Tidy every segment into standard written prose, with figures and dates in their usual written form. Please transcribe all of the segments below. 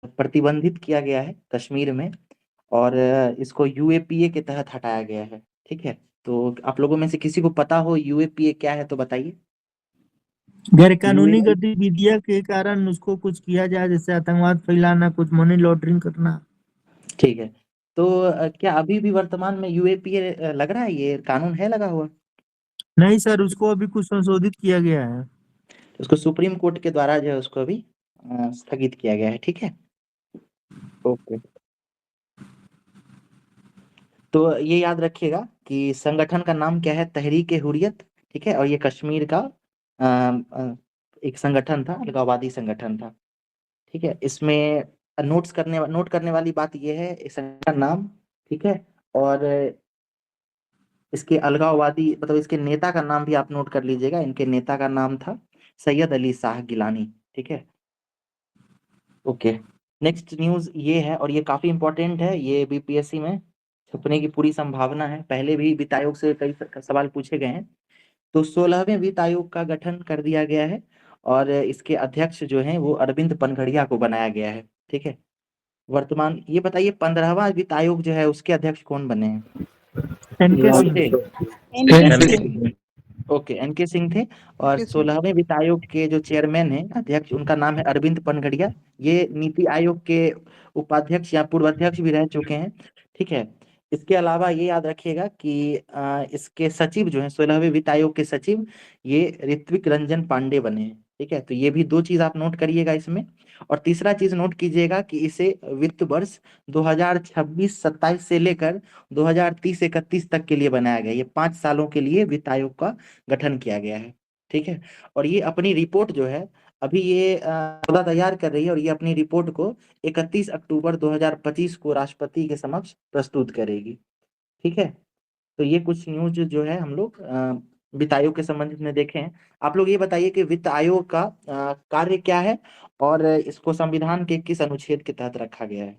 प्रतिबंधित किया गया है कश्मीर में, और इसको यूएपीए के तहत हटाया गया है। ठीक है, तो आप लोगों में से किसी को पता हो यूएपीए क्या है तो बताइए। गैर कानूनी यूएपीए, गतिविधियों के कारण उसको कुछ किया जाए, जैसे आतंकवाद फैलाना, कुछ मनी लॉन्ड्रिंग करना। ठीक है। तो क्या अभी भी वर्तमान में यूएपीए लग रहा है, ये कानून है लगा हुआ? नहीं सर, उसको अभी कुछ संशोधित किया गया है। उसको सुप्रीम कोर्ट के द्वारा जो है उसको अभी स्थगित किया गया है। ठीक है, ओके। तो ये याद रखिएगा कि संगठन का नाम क्या है, तहरीक-ए-हुर्रियत। ठीक है, और ये कश्मीर का एक संगठन था, अलगाववादी संगठन था। ठीक है, इसमें नोट करने वाली बात ये है, इस संगठन का नाम, ठीक है, और इसके अलगाववादी मतलब इसके नेता का नाम भी आप नोट कर लीजिएगा। इनके नेता का नाम था सैयद अली शाह गिलानी। ठीक है, ओके। नेक्स्ट न्यूज़ ये है, और ये काफ़ी इंपॉर्टेंट है, ये बीपीएससी में छपने की पूरी संभावना है। पहले भी वित्त आयोग से कई सवाल पूछे गए हैं। तो 16वें वित्त आयोग का गठन कर दिया गया है, और इसके अध्यक्ष जो हैं वो अरविंद पनघड़िया को बनाया गया है। ठीक है, वर्तमान ये बताइए 15वां वित्त आयोग जो है उसके अध्यक्ष कौन बने हैं? एनके कौन सिंह। थे? NK NK Singh. Singh. Okay, NK Singh थे। और एनके सिंह। 16वें वित्त आयोग के जो चेयरमैन हैं, अध्यक्ष, उनका नाम है अरविंद पनघड़िया। ये नीति आयोग के उपाध्यक्ष या पूर्व अध्यक्ष भी रह चुके हैं। ठीक है, इसके अलावा ये याद रखिएगा कि इसके सचिव जो हैं, 16वें वित्त आयोग के सचिव, ये ऋत्विक रंजन पांडे बने हैं। ठीक है, तो ये भी दो चीज आप नोट करिएगा इसमें। और तीसरा चीज नोट कीजिएगा कि इसे वित्त वर्ष 2026-27 से लेकर 2030-31 तक के लिए बनाया गया है। ये 5 सालों के लिए वित्त आयोग का गठन किया गया है। ठीक है, और ये अपनी रिपोर्ट जो है अभी ये सौदा तैयार कर रही है, और ये अपनी रिपोर्ट को 31 अक्टूबर 2025 को राष्ट्रपति के समक्ष प्रस्तुत करेगी। ठीक है, तो ये कुछ न्यूज जो है हम लोग वित्त आयोग के संबंधित में देखे हैं। आप लोग ये बताइए कि वित्त आयोग का कार्य क्या है, और इसको संविधान के किस अनुच्छेद के तहत रखा गया है?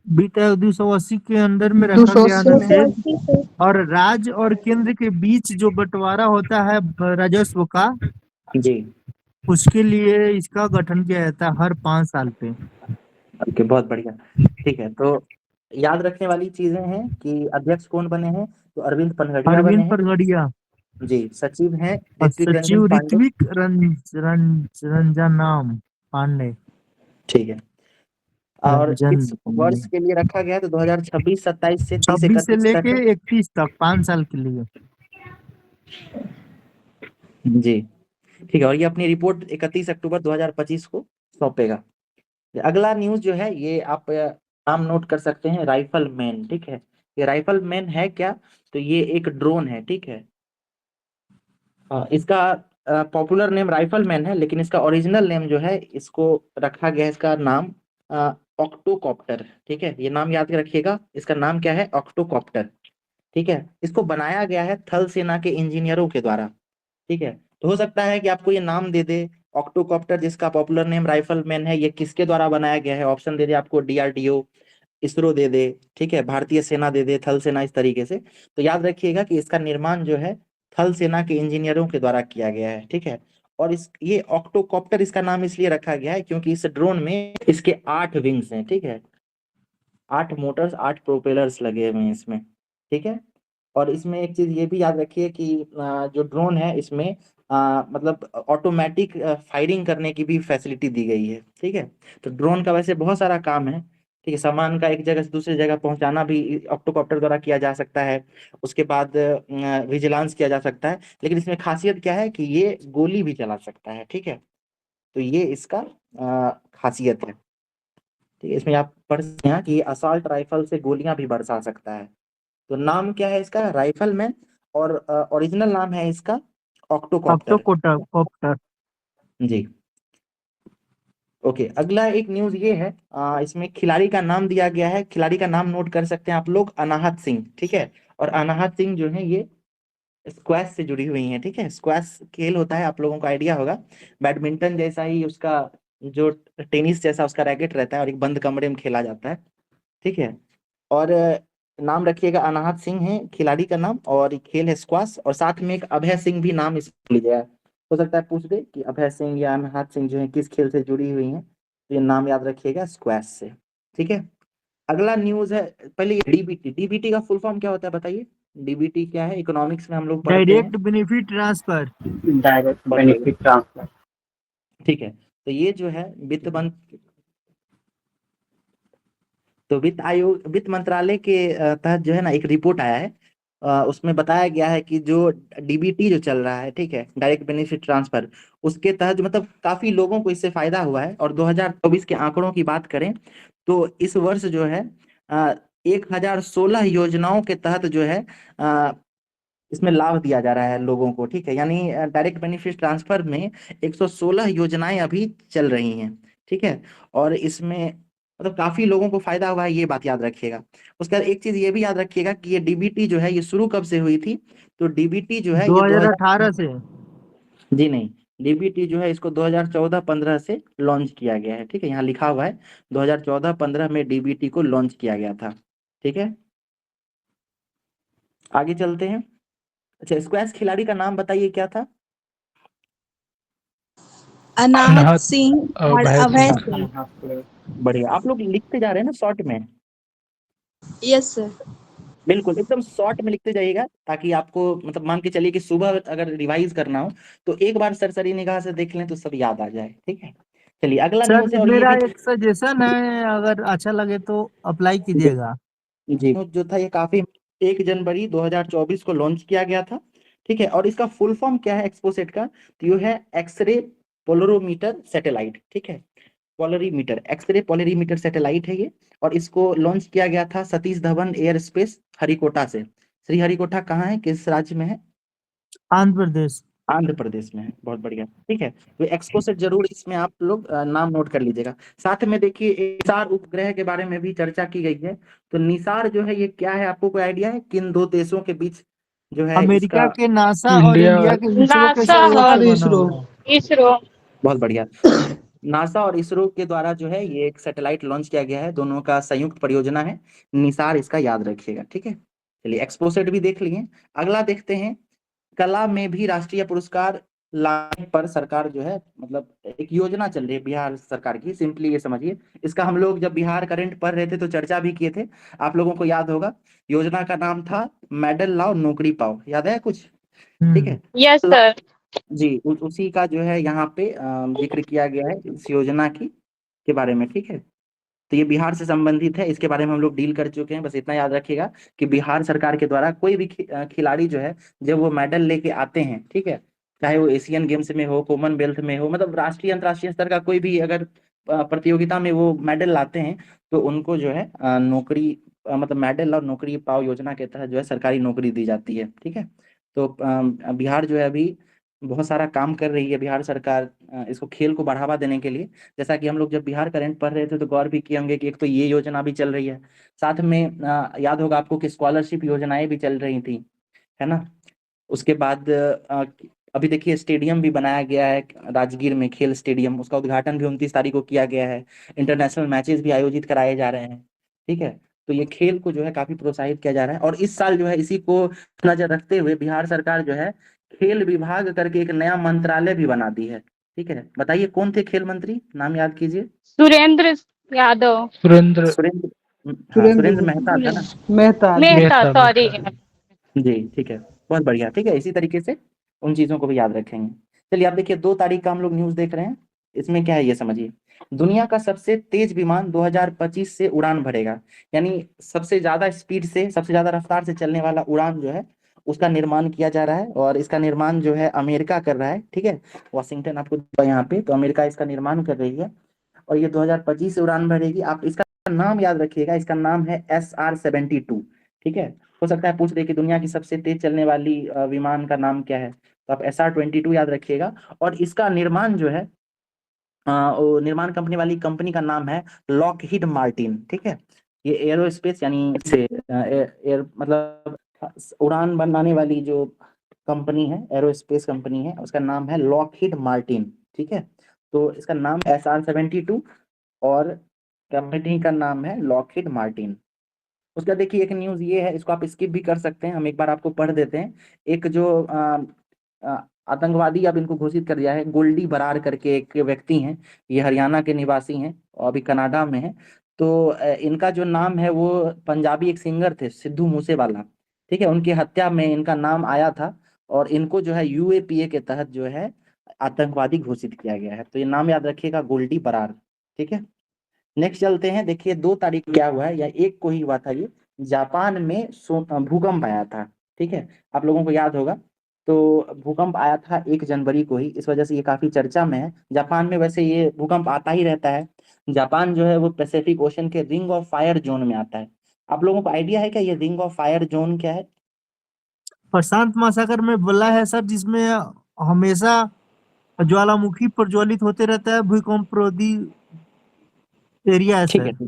वित्त आयोग 280 के अंदर में दो रखा सौ गया अस्सी अनुच्छेद। और राज्य और केंद्र के बीच जो बंटवारा होता है राजस्व का, जी, उसके लिए इसका गठन किया जाता है हर 5 साल पे। ओके, बहुत बढ़िया। ठीक है, तो याद रखने वाली चीजें हैं कि अध्यक्ष कौन बने हैं, तो अरविंद पनघड़िया बने अरविंद हैं। पनघड़िया। जी, सचिव हैं और ऋत्विक रंजन सचिव पांडे। रंजनाम पांडे। ठीक है, और रंजन किस पांडे। वर्ष के लिए रखा गया है, तो 2026-27 से 26 से 30-31 लेके तक। 31 तक, 5 साल के लिए। जी, ठीक है, और ये अपनी रिपोर्ट 31 अक्टूबर 2025 को सौंपेगा। अगला न्यूज जो है ये आप नाम नोट कर सकते हैं, राइफल मैन। ठीक है, ये राइफल मैन है क्या, तो ये एक ड्रोन है। ठीक है, इसका पॉपुलर नेम राइफल मैन है, लेकिन इसका ओरिजिनल नेम जो है इसको रखा गया है, इसका नाम ऑक्टोकॉप्टर। ठीक है, ये नाम याद रखिएगा, इसका नाम क्या है, ऑक्टोकॉप्टर। ठीक है, इसको बनाया गया है थल सेना के इंजीनियरों के द्वारा। ठीक है, तो हो सकता है कि आपको ये नाम दे दे ऑक्टोकॉप्टर, जिसका पॉपुलर नेम राइफल मैन है, ये किसके द्वारा बनाया गया है, ऑप्शन दे दे आपको डीआरडीओ, इसरो दे दे, ठीक है, भारतीय सेना दे दे, थल सेना, इस तरीके से। तो याद रखिएगा कि इसका निर्माण जो है थल सेना के इंजीनियरों के द्वारा किया गया है। ठीक है, और इस ये ऑक्टोकॉप्टर इसका नाम इसलिए रखा गया है क्योंकि इस ड्रोन में इसके 8 विंग्स हैं। ठीक है, 8 मोटर्स, 8 प्रोपेलर्स लगे हुए हैं इसमें। ठीक है, और इसमें एक चीज ये भी याद रखिए कि जो ड्रोन है इसमें मतलब ऑटोमेटिक फायरिंग करने की भी फैसिलिटी दी गई है। ठीक है, तो ड्रोन का वैसे बहुत सारा काम है। ठीक है, सामान का एक जगह से दूसरी जगह पहुंचाना भी ऑक्टोकॉप्टर द्वारा किया जा सकता है। उसके बाद विजिलेंस किया जा सकता है, लेकिन इसमें खासियत क्या है कि ये गोली भी चला सकता है। ठीक है, तो ये इसका खासियत है। ठीक है, इसमें आप पढ़ सकते हैं कि ये असॉल्ट राइफल से गोलियां भी बरसा सकता है। तो नाम क्या है इसका, राइफलमैन, और ओरिजिनल नाम है इसका ऑक्टोकॉप्टर। ऑक्टोकॉप्टर। जी, ओके। अगला एक न्यूज ये है, इसमें खिलाड़ी का नाम दिया गया है, खिलाड़ी का नाम नोट कर सकते हैं आप लोग, अनाहत सिंह। ठीक है, और अनाहत सिंह जो है ये स्क्वैश से जुड़ी हुई हैं। ठीक है, स्क्वैश खेल होता है, आप लोगों को आइडिया होगा, बैडमिंटन जैसा ही उसका जो टेनिस जैसा उसका रैकेट रहता है, और एक बंद कमरे में खेला जाता है। ठीक है, और नाम रखिएगा, अनाहत सिंह है खिलाड़ी का नाम, और ये खेल है स्क्वाश, और साथ में एक अभय सिंह भी नाम इस लीजिए। हो सकता है पूछ दे कि अभय सिंह या अनाहत सिंह जो है किस खेल से जुड़ी हुई हैं। तो ये नाम याद रखिएगा स्क्वैश से, ठीक है। अगला न्यूज है, पहले ये डीबीटी, डीबीटी का फुल फॉर्म क्या होता है बताइए। डीबीटी क्या है, इकोनॉमिक्स में हम लोग पढ़ते हैं। Direct benefit transfer. Direct benefit transfer. ठीक है, तो ये जो है वित्त आयोग, वित्त मंत्रालय के तहत जो है ना एक रिपोर्ट आया है। उसमें बताया गया है कि जो डीबीटी जो चल रहा है, ठीक है, डायरेक्ट बेनिफिट ट्रांसफर, उसके तहत मतलब काफी लोगों को इससे फायदा हुआ है। और 2024 के आंकड़ों की बात करें तो इस वर्ष जो है 1016 योजनाओं के तहत जो है अ, इसमें लाभ दिया जा रहा है लोगों को, ठीक है। यानी डायरेक्ट बेनिफिट ट्रांसफर में 116 योजनाएं अभी चल रही हैं, ठीक है। और इसमें मतलब काफी लोगों को फायदा हुआ है, ये बात याद रखिएगा। उसके बाद एक चीज ये भी याद रखिएगा कि ये डीबीटी जो है ये शुरू कब से हुई थी। तो डीबीटी जो है ये 2018 से। जी नहीं, डीबीटी जो है इसको 2014-15 से लॉन्च किया गया है, ठीक है। यहाँ लिखा हुआ है 2014-15 में डीबीटी को लॉन्च किया गया था, ठीक है। आगे चलते हैं। अच्छा, स्क्वैश खिलाड़ी का नाम बताइए क्या था। अनाहत सिंह और अभय अभय सिंह। सिंह। बढ़िया, आप लोग लिखते जा रहे हैं ना शॉर्ट में। Yes sir. बिल्कुल एकदम शॉर्ट में लिखते जाइएगा, ताकि आपको मतलब मान के चलिए कि सुबह अगर रिवाइज करना हो तो एक बार सरसरी निगाह से देख लें तो सब याद आ जाए, ठीक है। चलिए अगला न्यूज सर है, और ये मेरा भी एक सजेशन है, अगर अच्छा लगे तो अप्लाई कीजिएगा। जी जो था ये काफी 1 जनवरी 2024 को लॉन्च किया गया था, ठीक है। और इसका फुल फॉर्म क्या है एक्सपोसेट का, तो ये है एक्सरे पोलरोमीटर सैटेलाइट, ठीक है। पोलरीमीटर, एक्सरे पोलरीमीटर सैटेलाइट है ये। और इसको लॉन्च किया गया था सतीश धवन एयर स्पेस हरिकोटा से। श्री हरिकोटा कहाँ है, किस राज्य में है। आंध्र प्रदेश। आंध्र प्रदेश में है, बहुत बढ़िया, ठीक है। तो एक्सपोसेट जरूर इसमें आप लोग नाम नोट कर लीजिएगा। साथ में देखिए निसार उपग्रह के बारे में भी चर्चा की गई है। तो निसार जो है ये क्या है, आपको कोई आइडिया है, किन दो देशों के बीच जो है अमेरिका इसका। के नासा और इंडिया इंडिया के इसरो के नासा सहयोग से और बना हुआ है। इसरो। बहुत बढ़िया। नासा और इसरो के द्वारा जो है ये एक सैटेलाइट लॉन्च किया गया है, दोनों का संयुक्त परियोजना है निसार, इसका याद रखिएगा, ठीक है। चलिए एक्सपोसेट भी देख लिए। अगला देखते हैं, कला में भी राष्ट्रीय पुरस्कार लाने पर सरकार जो है मतलब एक योजना चल रही है बिहार सरकार की, सिंपली ये समझिए। इसका हम लोग जब बिहार करंट पढ़ रहे थे तो चर्चा भी किए थे, आप लोगों को याद होगा। योजना का नाम था मेडल लाओ नौकरी पाओ, याद है कुछ, ठीक है। Yes sir. जी उसी का जो है यहाँ पे जिक्र किया गया है इस योजना की के बारे में, ठीक है। तो ये बिहार से संबंधित है, इसके बारे में हम लोग डील कर चुके हैं। बस इतना याद रखिएगा कि बिहार सरकार के द्वारा कोई भी खिलाड़ी जो है जब वो मेडल लेके आते हैं, ठीक है, चाहे वो एशियन गेम्स में हो, कॉमनवेल्थ में हो, मतलब राष्ट्रीय अंतर्राष्ट्रीय स्तर का कोई भी अगर प्रतियोगिता में वो मेडल लाते हैं तो उनको जो है नौकरी मतलब मेडल और नौकरी पाओ योजना के तहत जो है सरकारी नौकरी दी जाती है, ठीक है। तो बिहार जो है अभी बहुत सारा काम कर रही है बिहार सरकार इसको खेल को बढ़ावा देने के लिए। जैसा कि हम लोग जब बिहार करंट पढ़ रहे थे तो गौर भी किए होंगे कि एक तो ये योजना भी चल रही है, साथ में याद होगा आपको कि स्कॉलरशिप योजनाएं भी चल रही थी, है ना। उसके बाद अभी देखिए स्टेडियम भी बनाया गया है राजगीर में, खेल स्टेडियम, उसका उद्घाटन भी 29 तारीख को किया गया है। इंटरनेशनल मैचेस भी आयोजित कराए जा रहे हैं, ठीक है। तो ये खेल को जो है काफी प्रोत्साहित किया जा रहा है। और इस साल जो है इसी को नजर रखते हुए बिहार सरकार जो है खेल विभाग करके एक नया मंत्रालय भी बना दी है, ठीक है। बताइए कौन थे खेल मंत्री, नाम याद कीजिए। सुरेंद्र यादव। सुरेंद्र सुरेंद्र, हाँ सुरेंद्र मेहता था ना। मेहता। मेहता, सॉरी। जी ठीक है, बहुत बढ़िया, ठीक है। इसी तरीके से उन चीजों को भी याद रखेंगे। चलिए आप देखिए 2 तारीख का हम लोग न्यूज देख रहे हैं, इसमें क्या है ये समझिए। दुनिया का सबसे तेज विमान 2025 से उड़ान भरेगा, यानी सबसे ज्यादा स्पीड से, सबसे ज्यादा रफ्तार से चलने वाला उड़ान जो है उसका निर्माण किया जा रहा है। और इसका निर्माण जो है अमेरिका कर रहा है, ठीक है। वाशिंगटन आपको दिखा यहाँ पे, तो अमेरिका इसका निर्माण कर रही है। और ये 2025 से उड़ान भरेगी। आप इसका नाम याद रखिएगा, इसका नाम है SR-72, ठीक है। हो सकता है पूछ दे कि दुनिया की सबसे तेज चलने वाली विमान का नाम क्या है, तो आप SR-22 याद रखिएगा। और इसका निर्माण जो है वो निर्माण कंपनी वाली कंपनी का नाम है लॉकहीड मार्टिन, ठीक है। ये एरोस्पेस यानी से एयर मतलब उड़ान बनाने वाली जो कंपनी है, एरोस्पेस कंपनी है, उसका नाम है लॉकहीड मार्टिन, ठीक है। तो इसका नाम SR-72 और कंपनी का नाम है लॉकहीड मार्टिन। उसका देखिए एक न्यूज ये है, इसको आप स्किप भी कर सकते हैं, हम एक बार आपको पढ़ देते हैं। एक जो आतंकवादी अब इनको घोषित कर दिया है। गोल्डी बरार करके एक व्यक्ति हैं, ये हरियाणा के निवासी हैं और अभी कनाडा में हैं। तो इनका जो नाम है वो पंजाबी एक सिंगर थे सिद्धू मूसेवाला, ठीक है, उनकी हत्या में इनका नाम आया था और इनको जो है यूएपीए के तहत जो है आतंकवादी घोषित किया गया है। तो ये नाम याद रखिएगा, गोल्डी बरार, ठीक है। नेक्स्ट चलते हैं। देखिए 2 तारीख क्या हुआ है, या 1 को ही हुआ था ये, जापान में भूकंप आया था, ठीक है, आप लोगों को याद होगा। तो भूकंप आया था 1 जनवरी को ही, इस वजह से ये काफी चर्चा में है। जापान में वैसे ये भूकंप आता ही रहता है। जापान जो है वो पैसिफिक ओशन के रिंग ऑफ फायर जोन में आता है। आप लोगों को आइडिया है क्या ये रिंग ऑफ फायर जोन क्या है? प्रशांत महासागर में बोला है सर, जिसमें हमेशा ज्वालामुखी प्रज्वलित होते रहता है, भूकंपरोधी एरिया है ठीक सर। है,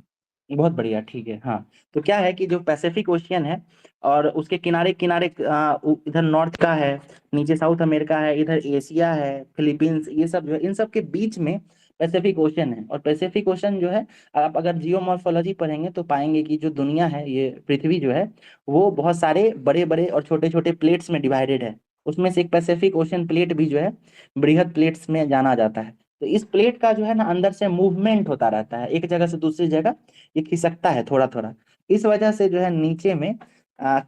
बहुत बढ़िया, ठीक है। हाँ, तो क्या है कि जो पैसिफिक ओशियन है और उसके किनारे किनारे इधर नॉर्थ का है, नीचे साउथ अमेरिका है, इधर एशिया है, फिलीपींस, ये सब जो है, इन सब के बीच में पैसिफिक ओशन है। और पैसिफिक ओशन जो है, आप अगर जियोमॉर्फोलॉजी पढ़ेंगे तो पाएंगे कि जो दुनिया है, ये पृथ्वी जो है, वो बहुत सारे बड़े बड़े और छोटे छोटे प्लेट्स में डिवाइडेड है। उसमें से एक पैसिफिक ओशन प्लेट भी जो है बृहद प्लेट्स में जाना जाता है। तो इस प्लेट का जो है ना अंदर से मूवमेंट होता रहता है, एक जगह से दूसरी जगह ये खिसकता है थोड़ा थोड़ा। इस वजह से जो है नीचे में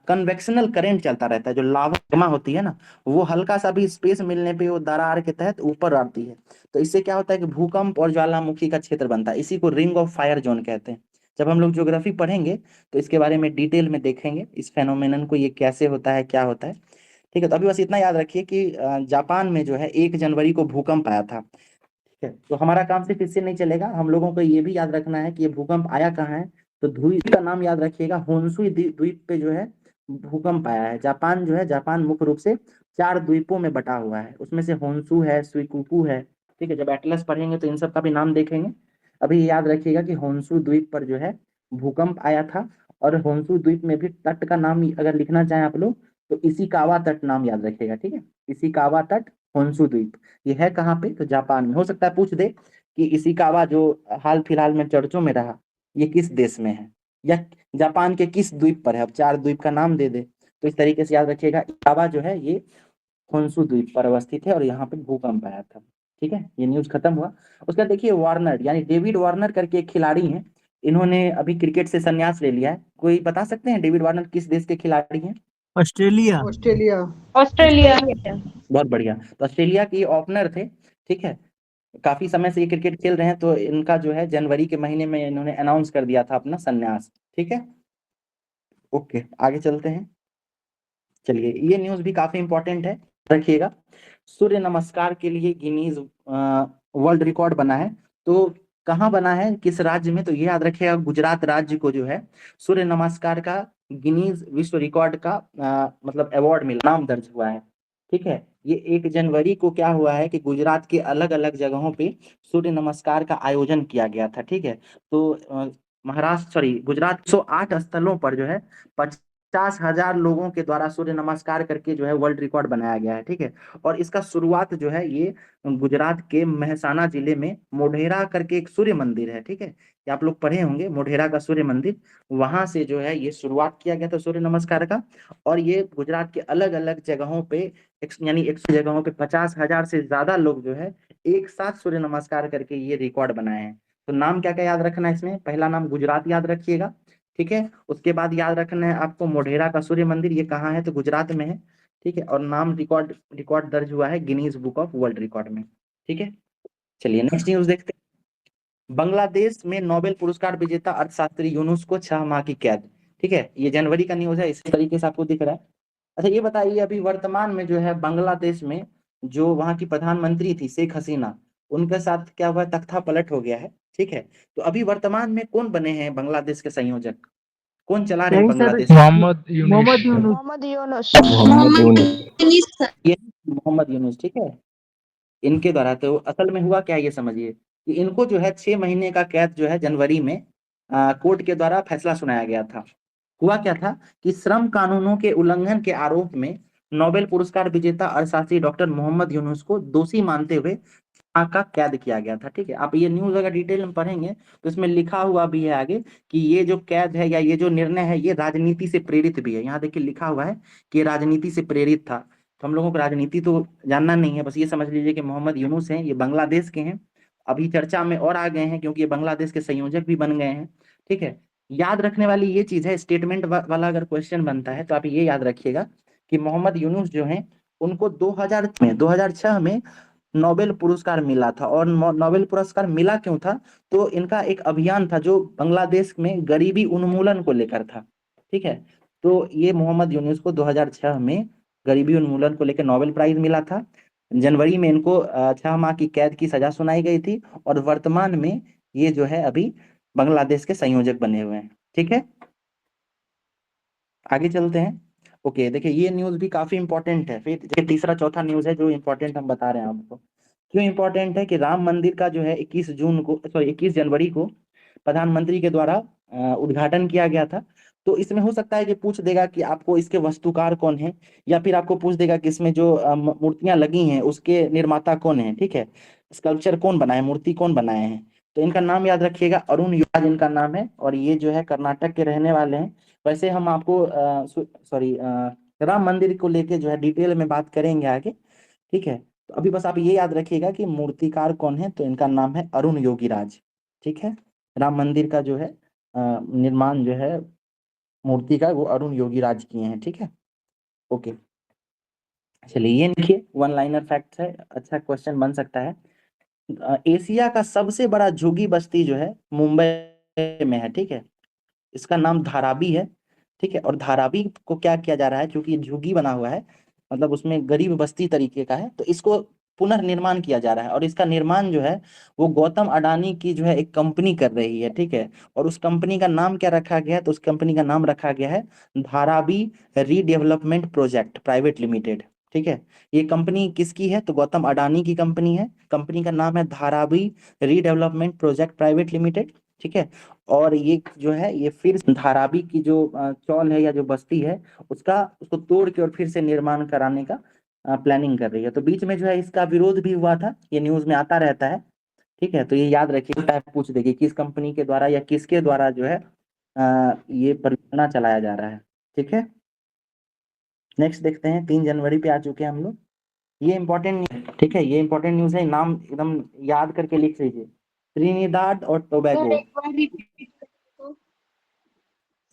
कन्वेक्शनल करंट चलता रहता है। जो लावा जमा होती है ना, वो हल्का सा भी स्पेस मिलने पे वो दरार के तहत ऊपर आती है। तो इससे क्या होता है कि भूकंप और ज्वालामुखी का क्षेत्र बनता है। इसी को रिंग ऑफ फायर जोन कहते हैं। जब हम लोग ज्योग्राफी पढ़ेंगे तो इसके बारे में डिटेल में देखेंगे, इस फेनोमेनन को, ये कैसे होता है, क्या होता है, ठीक है। तो अभी बस इतना याद रखिए कि जापान में जो है 1 जनवरी को भूकंप आया था, ठीक है। तो हमारा काम सिर्फ इससे नहीं चलेगा, हम लोगों को ये भी याद रखना है कि ये भूकंप आया कहाँ है। तो द्वीप का नाम याद रखिएगा, होन्सुई द्वीप पे जो है भूकंप आया है। जापान जो है, जापान मुख्य रूप से 4 द्वीपों में बटा हुआ है, उसमें से होन्सु है, सुइकुकू है, ठीक है। जब एटलस पढ़ेंगे तो इन सब का भी नाम देखेंगे। अभी याद रखिएगा कि होन्सु द्वीप पर जो है भूकंप आया था। और होन्सु द्वीप में भी तट का नाम अगर लिखना चाहें आप लोग तो इशिकावा तट नाम याद रखिएगा, ठीक है। इशिकावा तट, होन्सु द्वीप, ये है कहाँ पे? तो जापान में। हो सकता है पूछ दे कि इशिकावा जो हाल फिलहाल में चर्चों में रहा, ये किस देश में है या जापान के किस द्वीप पर है। अब 4 द्वीप का नाम दे दे, तो इस तरीके से याद रखिएगा, इशिकावा जो है ये होन्सु द्वीप पर अवस्थित है और यहाँ पे भूकंप आया था, ठीक है। ये न्यूज खत्म हुआ। उसका देखिए वार्नर, यानी डेविड वार्नर करके एक खिलाड़ी हैं, इन्होंने अभी क्रिकेट से संन्यास ले लिया है। कोई बता सकते हैं डेविड वार्नर किस देश के खिलाड़ी हैं? ऑस्ट्रेलिया। ऑस्ट्रेलिया। बहुत बढ़िया। तो ऑस्ट्रेलिया के ओपनर थे, ठीक है। काफी समय से ये क्रिकेट खेल रहे हैं, तो इनका जो है जनवरी के महीने में इन्होंने अनाउंस कर दिया था अपना संन्यास, ठीक है। ओके, आगे चलते हैं। चलिए, ये न्यूज भी काफी इंपॉर्टेंट है, रखिएगा। सूर्य नमस्कार के लिए गिनीज वर्ल्ड रिकॉर्ड बना है। तो कहाँ बना है, किस राज्य में? तो ये याद रखिएगा, गुजरात राज्य को जो है सूर्य नमस्कार का गिनीज विश्व रिकॉर्ड का मतलब अवार्ड मिला, नाम दर्ज हुआ है, ठीक है। ये 1 जनवरी को क्या हुआ है कि गुजरात के अलग अलग जगहों पे सूर्य नमस्कार का आयोजन किया गया था, ठीक है। तो गुजरात 108 स्थलों पर जो है 50,000 लोगों के द्वारा सूर्य नमस्कार करके जो है वर्ल्ड रिकॉर्ड बनाया गया है, ठीक है। और इसका शुरुआत जो है ये गुजरात के मेहसाना जिले में मोढेरा करके एक सूर्य मंदिर है, ठीक है। ये आप लोग पढ़े होंगे, मोढेरा का सूर्य मंदिर, वहां से जो है ये शुरुआत किया गया था सूर्य नमस्कार का। और ये गुजरात के अलग अलग जगहों पे यानी 100 जगहों पे 50,000 से ज्यादा लोग जो है एक साथ सूर्य नमस्कार करके ये रिकॉर्ड बनाए हैं। तो नाम क्या क्या याद रखना है इसमें? पहला नाम गुजरात याद रखिएगा, ठीक है। उसके बाद याद रखना है आपको मोढेरा का सूर्य मंदिर, ये कहाँ है? तो गुजरात में है, ठीक है। और नाम रिकॉर्ड दर्ज हुआ है Guinness book of world record में, ठीक है। चलिए नेक्स्ट न्यूज देखते हैं। बांग्लादेश में नोबेल पुरस्कार विजेता अर्थशास्त्री यूनुस को 6 माह की कैद, ठीक है। ये जनवरी का न्यूज है, इसी तरीके से आपको दिख रहा है। अच्छा ये बताइए, अभी वर्तमान में जो है बांग्लादेश में जो वहां की प्रधानमंत्री थी शेख हसीना, उनके साथ क्या हुआ? तख्ता पलट हो गया है, ठीक है। तो अभी वर्तमान में कौन बने हैं बांग्लादेश के संयोजक? कौन चला रहे हैं नहीं सर, बांग्लादेश? मोहम्मद यूनुस। मोहम्मद यूनुस। मोहम्मद यूनुस। ये मोहम्मद यूनुस, ठीक है, इनके द्वारा। तो असल में हुआ क्या ये समझिए कि इनको जो है 6 महीने का कैद जो है जनवरी में कोर्ट के द्वारा फैसला सुनाया गया था। हुआ क्या था कि श्रम कानूनों के उल्लंघन के आरोप में नोबेल पुरस्कार विजेता अर्थशास्त्री डॉक्टर मोहम्मद यूनुस को दोषी मानते हुए का कैद किया गया था, ठीक है। आप ये न्यूज अगर डिटेल में पढ़ेंगे तो इसमें लिखा हुआ भी है आगे कि ये जो कैद है या ये जो निर्णय है ये राजनीति से प्रेरित भी है। यहाँ देखिए लिखा हुआ है कि राजनीति से प्रेरित था। तो हम लोगों को राजनीति तो जानना नहीं है, बस ये समझ लीजिए कि मोहम्मद यूनुस हैं, ये बांग्लादेश के हैं, अभी चर्चा में और आ गए हैं क्योंकि ये बांग्लादेश के संयोजक भी बन गए हैं। ठीक है, याद रखने वाली ये चीज है, स्टेटमेंट वाला अगर क्वेश्चन बनता है तो आप ये याद रखिएगा कि मोहम्मद यूनुस जो हैं उनको 2006 में नोबेल पुरस्कार मिला था। और नोबेल पुरस्कार मिला क्यों था? तो इनका एक अभियान था जो बांग्लादेश में गरीबी उन्मूलन को लेकर था। ठीक है, तो ये मोहम्मद यूनुस को 2006 में गरीबी उन्मूलन को लेकर नोबेल प्राइज मिला था। जनवरी में इनको 6 माह की कैद की सजा सुनाई गई थी और वर्तमान में ये जो है अभी बांग्लादेश के संयोजक बने हुए हैं। ठीक है, आगे चलते हैं। ओके, देखिए ये न्यूज भी काफी इंपॉर्टेंट है। फिर ये तीसरा चौथा न्यूज है जो इंपॉर्टेंट हम बता रहे हैं आपको। क्यों इंपॉर्टेंट है? कि राम मंदिर का जो है 21 जनवरी को प्रधानमंत्री के द्वारा उद्घाटन किया गया था। तो इसमें हो सकता है कि पूछ देगा कि आपको इसके वास्तुकार कौन है, या फिर आपको पूछ देगा कि इसमें जो मूर्तियां लगी हैं उसके निर्माता कौन है। ठीक है, स्कल्पचर कौन बनाए, मूर्ति कौन बनाए हैं। तो इनका नाम याद रखिएगा, अरुण युवराज इनका नाम है, और ये जो है कर्नाटक के रहने वाले हैं। वैसे हम आपको राम मंदिर को लेके जो है डिटेल में बात करेंगे आगे। ठीक है, तो अभी बस आप ये याद रखिएगा कि मूर्तिकार कौन है, तो इनका नाम है अरुण योगीराज। ठीक है, राम मंदिर का जो है निर्माण जो है मूर्ति का, वो अरुण योगीराज किए हैं। ठीक है, ओके, चलिए ये देखिए वन लाइनर फैक्ट है, अच्छा क्वेश्चन बन सकता है। एशिया का सबसे बड़ा झुग्गी बस्ती जो है मुंबई में है। ठीक है, इसका नाम धारावी है। ठीक है, और धारावी को क्या किया जा रहा है, क्योंकि ये झुग्गी बना हुआ है, मतलब उसमें गरीब बस्ती तरीके का है, तो इसको पुनर्निर्माण किया जा रहा है। और इसका निर्माण जो है वो गौतम अडानी की जो है एक कंपनी कर रही है। ठीक है, और उस कंपनी का नाम क्या रखा गया है? तो उस कंपनी का नाम रखा गया है Dharavi redevelopment project private limited. ठीक है, ये कंपनी किसकी है? तो गौतम अडानी की कंपनी है। कंपनी का नाम है Dharavi redevelopment project private limited. ठीक है, और ये जो है ये फिर धारावी की जो चौल है या जो बस्ती है उसको तोड़ के और फिर से निर्माण कराने का प्लानिंग कर रही है। तो बीच में जो है इसका विरोध भी हुआ था, ये न्यूज में आता रहता है। ठीक है, तो ये याद रखिए, पूछ देगी किस कंपनी के द्वारा या किसके द्वारा जो है ये परियोजना चलाया जा रहा है। ठीक है, नेक्स्ट देखते हैं। 3 जनवरी पे आ चुके हैं हम लोग। ये इंपॉर्टेंट, ठीक है, ये इंपॉर्टेंट न्यूज है, नाम एकदम याद करके लिख लीजिए। त्रिनिदाद और टोबैगो,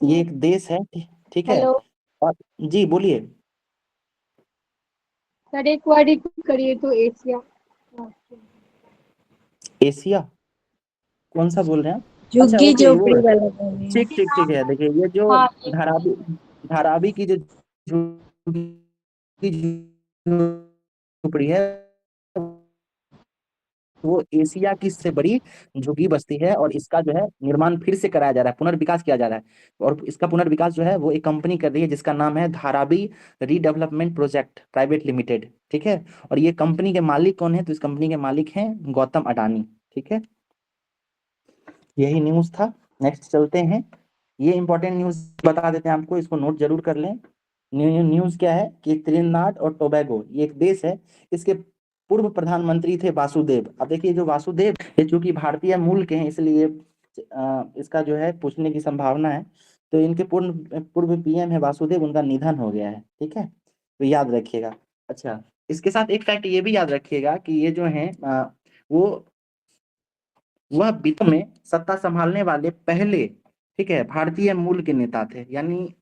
ये एक देश है। ठीक है, हेलो और जी बोलिए। सर, एक बार रिपीट करिए तो। एशिया एशिया कौन सा बोल रहे हैं आप? अच्छा झुग्गी ओके, वो झोपड़ी वाला बोल रहे हैं। ठीक है। देखिए ये जो हाँ धारावी धारावी की जो झोपड़ी है वो एशिया की सबसे बड़ी झुग्गी बस्ती है, और इसका जो है निर्माण फिर से कराया जा रहा है, पुनर्विकास किया जा रहा है। और इसका पुनर्विकास जो है वो एक कंपनी कर रही है जिसका नाम है Dharavi redevelopment project private limited. ठीक है, और ये कंपनी के मालिक कौन है? तो इस कंपनी के मालिक हैं गौतम अडानी। ठीक है, यही न्यूज था। नेक्स्ट चलते हैं। ये इंपॉर्टेंट न्यूज बता देते हैं आपको, इसको नोट जरूर कर लें। न्यूज क्या है कि त्रिनिदाद और टोबैगो ये एक देश है, इसके पूर्व प्रधानमंत्री थे वासुदेव। अब देखिए जो वासुदेव ये चूंकि भारतीय मूल के हैं इसलिए इसका जो है पूछने की संभावना है। तो इनके पूर्व पीएम है वासुदेव, उनका निधन हो गया है। ठीक है, तो याद रखिएगा। अच्छा, इसके साथ एक फैक्ट ये भी याद रखिएगा कि ये जो है वह वित्त में सत्ता संभालने वाले पहले, ठीक है, भारतीय मूल के नेता थे। यानी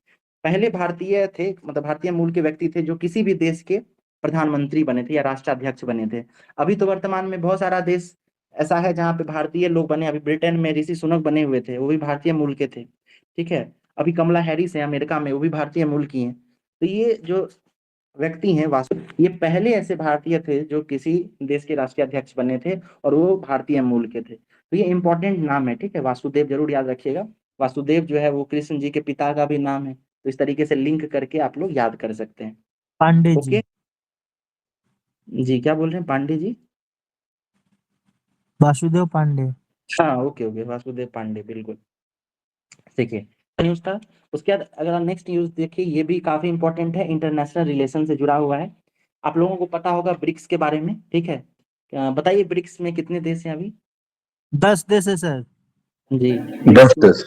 पहले भारतीय थे, मतलब भारतीय मूल के व्यक्ति थे जो किसी भी देश के प्रधानमंत्री बने थे या राष्ट्राध्यक्ष बने थे। अभी तो वर्तमान में बहुत सारा देश ऐसा है जहाँ पे भारतीय लोग बने। अभी ब्रिटेन में ऋषि सुनक बने हुए थे, वो भी भारतीय मूल के थे। ठीक है, अभी कमला हैरिस है अमेरिका में, वो भी भारतीय मूल की हैं। तो ये जो व्यक्ति हैं वासु, ये पहले ऐसे भारतीय थे जो किसी देश के राष्ट्रीय अध्यक्ष बने थे और वो भारतीय मूल के थे। तो ये इंपॉर्टेंट नाम है। ठीक है, वासुदेव जरूर याद रखिएगा। वासुदेव जो है वो कृष्ण जी के पिता का भी नाम है, तो इस तरीके से लिंक करके आप लोग याद कर सकते हैं। पांडे जी। ओके जी, क्या बोल रहे हैं? पांडे जी? वासुदेव पांडे। हाँ ओके ओके, वासुदेव पांडे, बिल्कुल। देखिए न्यूज था। उसके बाद अगर आप नेक्स्ट न्यूज देखिए, ये भी काफी इंपॉर्टेंट है, इंटरनेशनल रिलेशन से जुड़ा हुआ है। आप लोगों को पता होगा ब्रिक्स के बारे में। ठीक है, बताइए ब्रिक्स में कितने देश हैं अभी? 10 देश है सर। जी, 10 देश।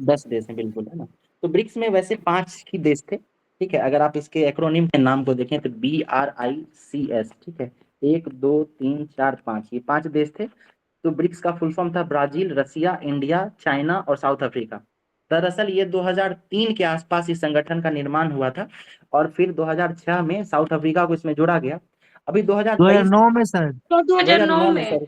10 देश हैं, बिल्कुल, है ना। तो ब्रिक्स में वैसे 5 ही देश थे। ठीक है। अगर आप इसके एक्रोनिम के नाम को देखें तो BRICS, ठीक है, 1 2 3 4 5, ये 5 देश थे। तो ब्रिक्स का फुल फॉर्म था ब्राजील, रसिया, इंडिया, चाइना और साउथ अफ्रीका। दरअसल ये 2003 के आसपास इस संगठन का निर्माण हुआ था और फिर 2006 में साउथ अफ्रीका को इसमें जोड़ा गया। अभी 2023 2009 में शायद। 2009 में सर,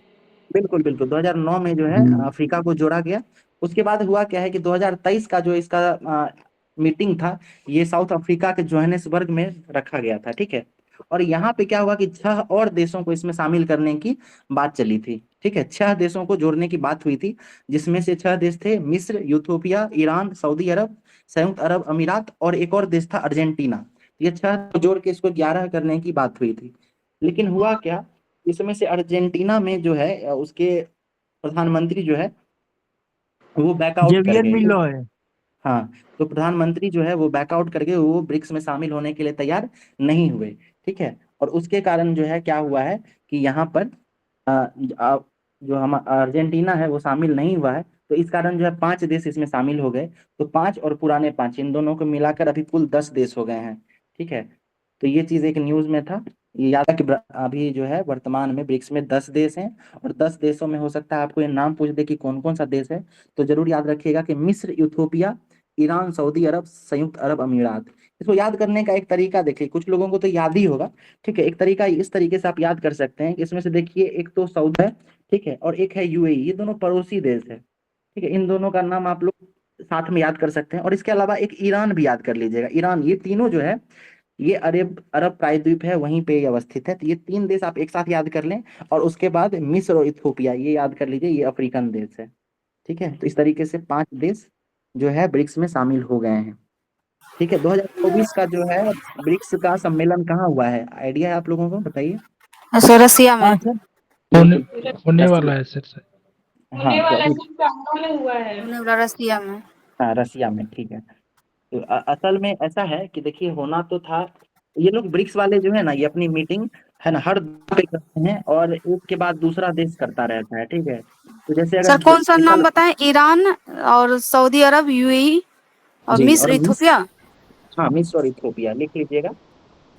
बिल्कुल बिल्कुल 2009 में जो है अफ्रीका को जोड़ा गया। उसके बाद हुआ क्या है कि 2023 का जो इसका मीटिंग था, ये साउथ अफ्रीका के जोहानिसबर्ग में रखा गया था, ठीक है। और यहाँ पे क्या हुआ कि 6 और देशों को इसमें शामिल करने की बात चली थी, ठीक है। 6 देशों को जोड़ने की बात हुई थी, जिसमें से 6 देश थे मिस्र, यूथोपिया, ईरान, सऊदी अरब, संयुक्त अरब अमीरात और एक और देश था अर्जेंटीना। ये 6 को जोड़ के इसको 11 करने की बात हुई थी। लेकिन हुआ क्या, इसमें से अर्जेंटीना में जो है उसके प्रधानमंत्री जो है वो बैकआउट कर जेवियर गए। मिलो है। हाँ, तो प्रधानमंत्री जो है वो बैकआउट करके वो ब्रिक्स में शामिल होने के लिए तैयार नहीं हुए, ठीक है। और उसके कारण जो है क्या हुआ है कि यहाँ पर जो हम अर्जेंटीना है वो शामिल नहीं हुआ है। तो इस कारण जो है 5 देश इसमें शामिल हो गए। तो 5 और पुराने 5, इन दोनों को मिलाकर अभी कुल 10 देश हो गए हैं, ठीक है। तो ये चीज एक न्यूज में था, ये याद है कि अभी जो है वर्तमान में ब्रिक्स में 10 देश हैं। और 10 देशों में हो सकता है आपको ये नाम पूछ दे कि कौन कौन सा देश है, तो जरूर याद रखिएगा कि मिस्र, यूथोपिया, ईरान, सऊदी अरब, संयुक्त अरब अमीरात। इसको याद करने का एक तरीका देखिए, कुछ लोगों को तो याद ही होगा, ठीक है। एक तरीका इस तरीके से आप याद कर सकते हैं कि इसमें से देखिए एक तो सऊदी है, ठीक है, और एक है UAE, ये दोनों पड़ोसी देश है, ठीक है। इन दोनों का नाम आप लोग साथ में याद कर सकते हैं। और इसके अलावा एक ईरान भी याद कर लीजिएगा, ईरान। ये तीनों जो है ये अरब अरब प्रायद्वीप है, वहीं पे ये अवस्थित है। तो ये 3 देश आप एक साथ याद कर लें। और उसके बाद मिस्र और इथोपिया ये याद कर लीजिए, ये अफ्रीकन देश है, ठीक है। तो इस तरीके से 5 देश जो है ब्रिक्स में शामिल हो गए हैं, ठीक है। 2024 का जो है ब्रिक्स का सम्मेलन कहाँ हुआ है, आइडिया है आप लोगों को, बताइए। सर रसिया में। हाँ सर। होने वाला है सर। हाँ तो अभी होने वाला रसिया में। हाँ, रसिया में, ठीक है। तो असल में ऐसा है कि देखिए होना तो था, ये लोग ब्रिक्स वाले जो है ना, ये अपनी मीटिंग है ना हर पे करते हैं और एक के बाद दूसरा देश करता रहता है, ठीक है। तो जैसे सर अगर कौन सा नाम बताएं? ईरान और सऊदी अरब, UAE और जी, मिस्र, और इथोपिया। हाँ, मिस्र और इथोपिया लिख लीजिएगा,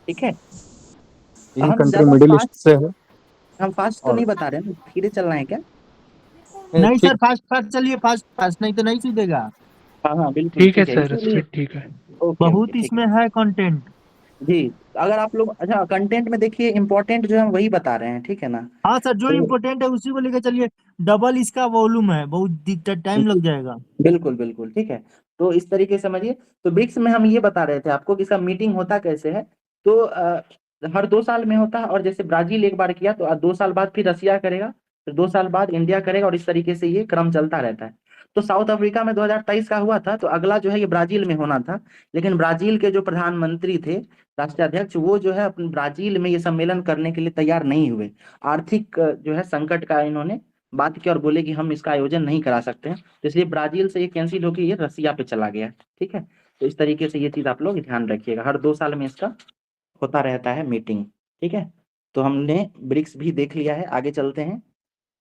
ठीक है। ये हम कंट्री ज्यादा मिडिल ईस्ट फास्ट से है। हम फास्ट तो और नहीं बता रहे हैं, धीरे चल रहे हैं क्या? नहीं ठीक। सर, फास्ट फास्ट चलिए, फास्ट फास्ट, नहीं तो नहीं सीधेगा। हाँ हाँ बिल्कुल, ठीक है ठीक है, सर, इसीलिए ठीक है। ओके ओके, बहुत ठीक इसमें है है कंटेंट। जी। अगर आप लोग अच्छा कंटेंट में देखिए, इंपॉर्टेंट जो है हम वही बता रहे हैं, ठीक है ना। हाँ सर, जो तो इम्पोर्टेंट है उसी को लेकर चलिए। डबल इसका वॉल्यूम है, बहुत टाइम लग जाएगा। बिल्कुल बिल्कुल, ठीक है। तो इस तरीके से समझिए। तो ब्रिक्स में हम ये बता रहे थे आपको कि इसका मीटिंग होता कैसे है। तो हर 2 साल में होता है। और जैसे ब्राजील एक बार किया तो 2 साल बाद फिर रसिया करेगा, फिर 2 साल बाद इंडिया करेगा, और इस तरीके से ये क्रम चलता रहता है। तो साउथ अफ्रीका में 2023 का हुआ था, तो अगला जो है ये ब्राजील में होना था। लेकिन ब्राजील के जो प्रधानमंत्री थे, राष्ट्रीय अध्यक्ष, वो जो है अपने ब्राजील में ये सम्मेलन करने के लिए तैयार नहीं हुए। आर्थिक जो है संकट का इन्होंने बात की और बोले कि हम इसका आयोजन नहीं करा सकते हैं। तो इसलिए ब्राजील से ये कैंसिल होकर ये रसिया पे चला गया, ठीक है। तो इस तरीके से ये चीज आप लोग ध्यान रखिएगा, हर 2 साल में इसका होता रहता है मीटिंग, ठीक है। तो हमने ब्रिक्स भी देख लिया है, आगे चलते हैं।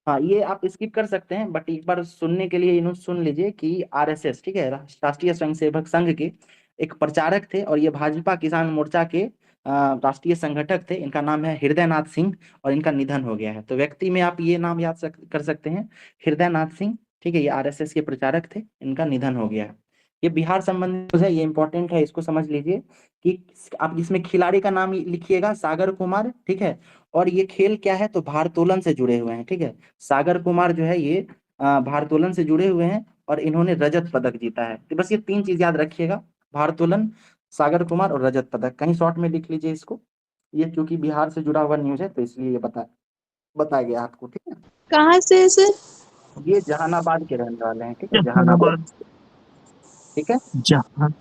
हाँ, ये आप स्किप कर सकते हैं, बट एक बार सुनने के लिए इन्होंने सुन लीजिए कि RSS, ठीक है, राष्ट्रीय स्वयंसेवक संघ के एक प्रचारक थे, और ये भाजपा किसान मोर्चा के राष्ट्रीय संगठक थे। इनका नाम है हृदयनाथ सिंह, और इनका निधन हो गया है। तो व्यक्ति में आप ये नाम याद कर सकते हैं, हृदयनाथ सिंह, ठीक है। ये RSS के प्रचारक थे, इनका निधन हो गया है। ये बिहार संबंधित है, ये इंपॉर्टेंट है, इसको समझ लीजिए कि आप इसमें खिलाड़ी का नाम लिखिएगा, सागर कुमार, ठीक है। और ये खेल क्या है, तो भारोत्तोलन से जुड़े हुए हैं, ठीक है। सागर कुमार जो है ये भारोत्तोलन से जुड़े हुए हैं, और इन्होंने रजत पदक जीता है। तो बस ये 3 चीज याद रखिएगा, भारोत्तोलन, सागर कुमार और रजत पदक। कहीं शॉर्ट में लिख लीजिए इसको, ये क्योंकि बिहार से जुड़ा हुआ न्यूज है तो इसलिए ये बताया गया आपको, ठीक है। कहाँ से है सर? ये जहानाबाद के रहने वाले हैं, ठीक है, जहानाबाद, ठीक है जहाँ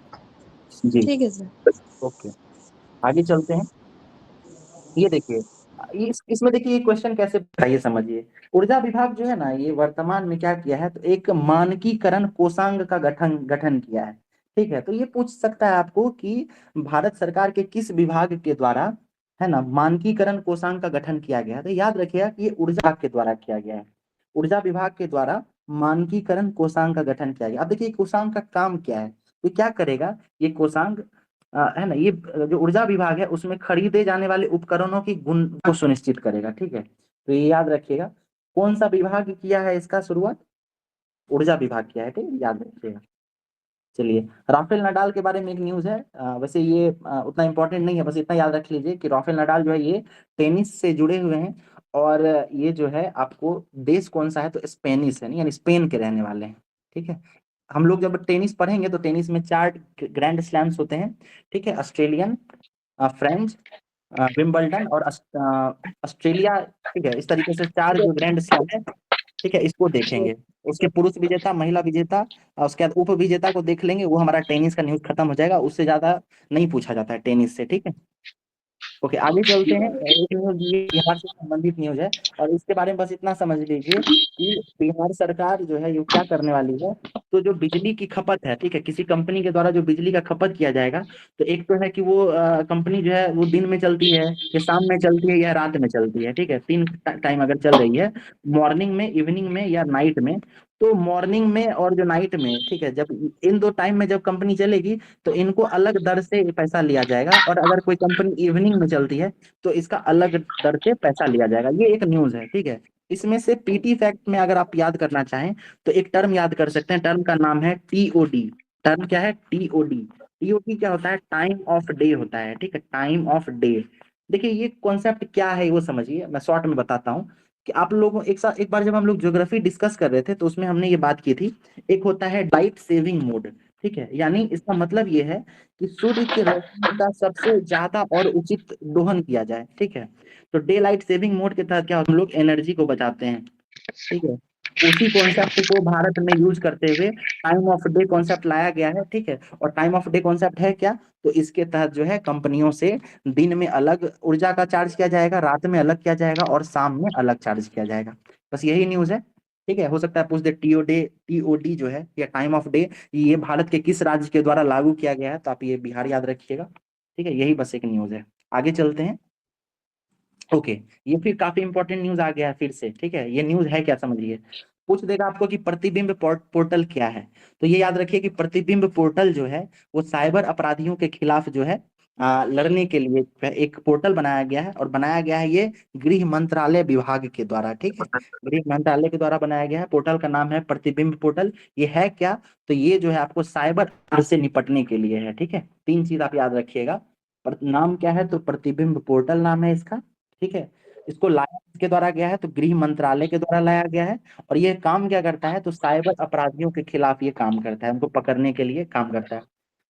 जी। ठीक है सर। ओके, आगे चलते हैं। ये देखिए, इसमें देखिए ये क्वेश्चन कैसे ये समझिए। ऊर्जा विभाग जो है ना, ये वर्तमान में क्या किया है, तो एक मानकीकरण कोषांग का गठन किया है, ठीक है। तो ये पूछ सकता है आपको कि भारत सरकार के किस विभाग के द्वारा, है ना, मानकीकरण कोषांग का गठन किया गया है। तो याद रखिएगा कि ये ऊर्जा विभाग के द्वारा किया गया है, ऊर्जा विभाग के द्वारा मानकीकरण कोषांग का गठन किया गया। अब देखिए कोषांग का काम क्या है, तो क्या करेगा ये कोषांग, है ना, ये जो ऊर्जा विभाग है उसमें खरीदे जाने वाले उपकरणों की गुण को सुनिश्चित करेगा, ठीक है। तो ये याद रखिएगा, कौन सा विभाग किया है इसका शुरुआत? ऊर्जा विभाग किया है, ठीक है, याद रखिएगा। चलिए, राफेल नडाल के बारे में एक न्यूज है। वैसे ये उतना इंपॉर्टेंट नहीं है, बस इतना याद रख लीजिए कि राफेल नडाल जो है ये टेनिस से जुड़े हुए हैं, और ये जो है आपको देश कौन सा है, तो स्पेनिश है, यानी स्पेन के रहने वाले हैं, ठीक है। हम लोग जब टेनिस पढ़ेंगे तो टेनिस में 4 ग्रैंड स्लैम्स होते हैं, ठीक है, ऑस्ट्रेलियन, फ्रेंच, विंबलडन और ऑस्ट्रेलिया, ठीक है। इस तरीके से 4 जो ग्रैंड स्लैम है, ठीक है, इसको देखेंगे। उसके पुरुष विजेता, महिला विजेता और उसके बाद उप विजेता को देख लेंगे। वो हमारा टेनिस का न्यूज खत्म हो जाएगा, उससे ज्यादा नहीं पूछा जाता है टेनिस से, ठीक है। ओके, आगे चलते हैं। एक न्यूज ये बिहार से संबंधित न्यूज है, और इसके बारे में बस इतना समझ लीजिए कि बिहार सरकार जो है ये क्या करने वाली है। तो जो बिजली की खपत है, ठीक है, किसी कंपनी के द्वारा जो बिजली का खपत किया जाएगा, तो एक तो है कि वो कंपनी जो है वो दिन में चलती है या शाम में चलती है या रात में चलती है, ठीक है। 3 टाइम अगर चल रही है, मॉर्निंग में, इवनिंग में या नाइट में, तो मॉर्निंग में और जो नाइट में, ठीक है, जब इन 2 टाइम में जब कंपनी चलेगी तो इनको अलग दर से पैसा लिया जाएगा, और अगर कोई कंपनी इवनिंग में चलती है तो इसका अलग दर से पैसा लिया जाएगा। ये एक न्यूज है, ठीक है। इसमें से पीटी फैक्ट में अगर आप याद करना चाहें तो एक टर्म याद कर सकते हैं, टर्म का नाम है टीओडी। टर्म क्या है? टीओडी। टीओडी क्या होता है? टाइम ऑफ डे होता है, ठीक है, टाइम ऑफ डे। देखिए ये कॉन्सेप्ट क्या है वो समझिए, मैं शॉर्ट में बताता हूँ कि आप लोगों एक साथ, एक बार जब हम लोग ज्योग्राफी डिस्कस कर रहे थे तो उसमें हमने ये बात की थी, एक होता है लाइट सेविंग मोड, ठीक है, यानी इसका मतलब ये है कि सूर्य की रोशनी का सबसे ज्यादा और उचित दोहन किया जाए, ठीक है। तो डे लाइट सेविंग मोड के तहत क्या होता है, हम लोग एनर्जी को बचाते हैं, ठीक है। उसी कॉन्सेप्ट को भारत में यूज करते हुए टाइम ऑफ डे कॉन्सेप्ट लाया गया है, ठीक है। और टाइम ऑफ डे कॉन्सेप्ट है क्या? तो इसके तहत जो है कंपनियों से दिन में अलग ऊर्जा का चार्ज किया जाएगा, रात में अलग किया जाएगा और शाम में अलग चार्ज किया जाएगा। बस यही न्यूज है, ठीक है। हो सकता है पूछ दे टीओडी जो है या टाइम ऑफ डे ये भारत के किस राज्य के द्वारा लागू किया गया है, तो आप ये बिहार याद रखिएगा, ठीक है। यही बस एक न्यूज है। आगे चलते हैं। ओके, ये फिर काफी इंपॉर्टेंट न्यूज आ गया है फिर से, ठीक है। ये न्यूज है क्या समझिए। पूछ देगा आपको कि प्रतिबिंब पोर्टल क्या है, तो ये याद रखिए कि प्रतिबिंब पोर्टल जो है वो साइबर अपराधियों के खिलाफ जो है लड़ने के लिए एक पोर्टल बनाया गया है, और बनाया गया है ये गृह मंत्रालय विभाग के द्वारा, ठीक है। गृह मंत्रालय के द्वारा बनाया गया है, पोर्टल का नाम है प्रतिबिंब पोर्टल। ये है क्या? तो ये जो है आपको साइबर से निपटने के लिए है, ठीक है। 3 चीज आप याद रखिएगा। नाम क्या है? तो प्रतिबिंब पोर्टल नाम है इसका, ठीक है। इसको लाया किसके द्वारा गया है? तो गृह मंत्रालय के द्वारा लाया गया है। और ये काम क्या करता है? तो साइबर अपराधियों के खिलाफ ये काम करता है, उनको पकड़ने के लिए काम करता है।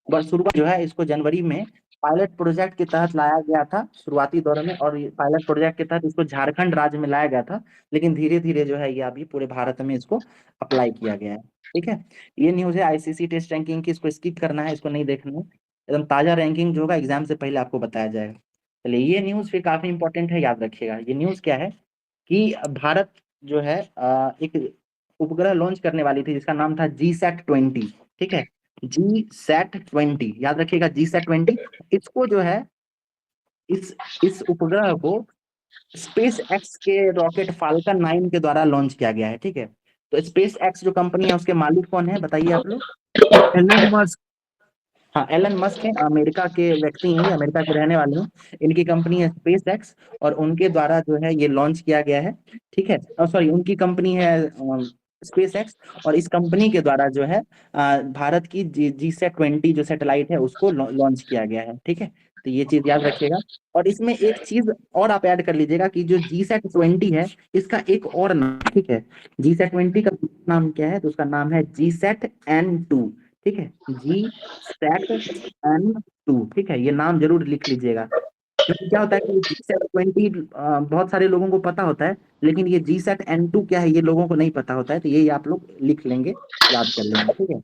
बस शुरुआत जो है इसको जनवरी में पायलट प्रोजेक्ट के तहत लाया गया था शुरुआती दौर में, और पायलट प्रोजेक्ट के तहत इसको झारखंड राज्य में लाया गया था, लेकिन धीरे धीरे जो है ये अभी पूरे भारत में इसको अप्लाई किया गया है, ठीक है। ये न्यूज है आईसीसी टेस्ट रैंकिंग की, इसको स्किप करना है, इसको नहीं देखना है। एकदम ताजा रैंकिंग जो होगा एग्जाम से पहले आपको बताया जाएगा। चलिए, ये न्यूज फिर काफी इंपॉर्टेंट है, याद रखिएगा। ये न्यूज क्या है कि भारत जो है एक उपग्रह लॉन्च करने वाली थी जिसका नाम था GSAT-20, ठीक है। GSAT-20 याद रखिएगा, GSAT-20। इसको जो है इस उपग्रह को स्पेस एक्स के रॉकेट फाल्कन 9 के द्वारा लॉन्च किया गया है, ठीक है। तो स्पेस एक्स जो कंपनी है उसके मालिक कौन है बताइए आप लोग? Elon Musk. हाँ, एलन मस्क है, अमेरिका के व्यक्ति हैं, ये अमेरिका के रहने वाले हैं। इनकी कंपनी है स्पेस एक्स, और उनके द्वारा जो है ये लॉन्च किया गया है, ठीक है। सॉरी, उनकी कंपनी है स्पेस एक्स, और इस कंपनी के द्वारा जो है भारत की GSAT-20 जो सैटेलाइट है उसको लॉन्च किया गया है, ठीक है। तो ये चीज याद रखिएगा। और इसमें एक चीज और आप ऐड कर लीजिएगा कि जो GSAT-20 है इसका एक और नाम, ठीक है। GSAT-20 का नाम क्या है? तो उसका नाम है GSAT-N2, ठीक है। GSAT-N2, ठीक है। ये नाम जरूर लिख लीजिएगा, क्योंकि क्या होता है कि GSAT-20 बहुत सारे लोगों को पता होता है, लेकिन ये GSAT-N2 क्या है ये लोगों को नहीं पता होता है, तो ये आप लोग लिख लेंगे, याद कर लेंगे, ठीक है।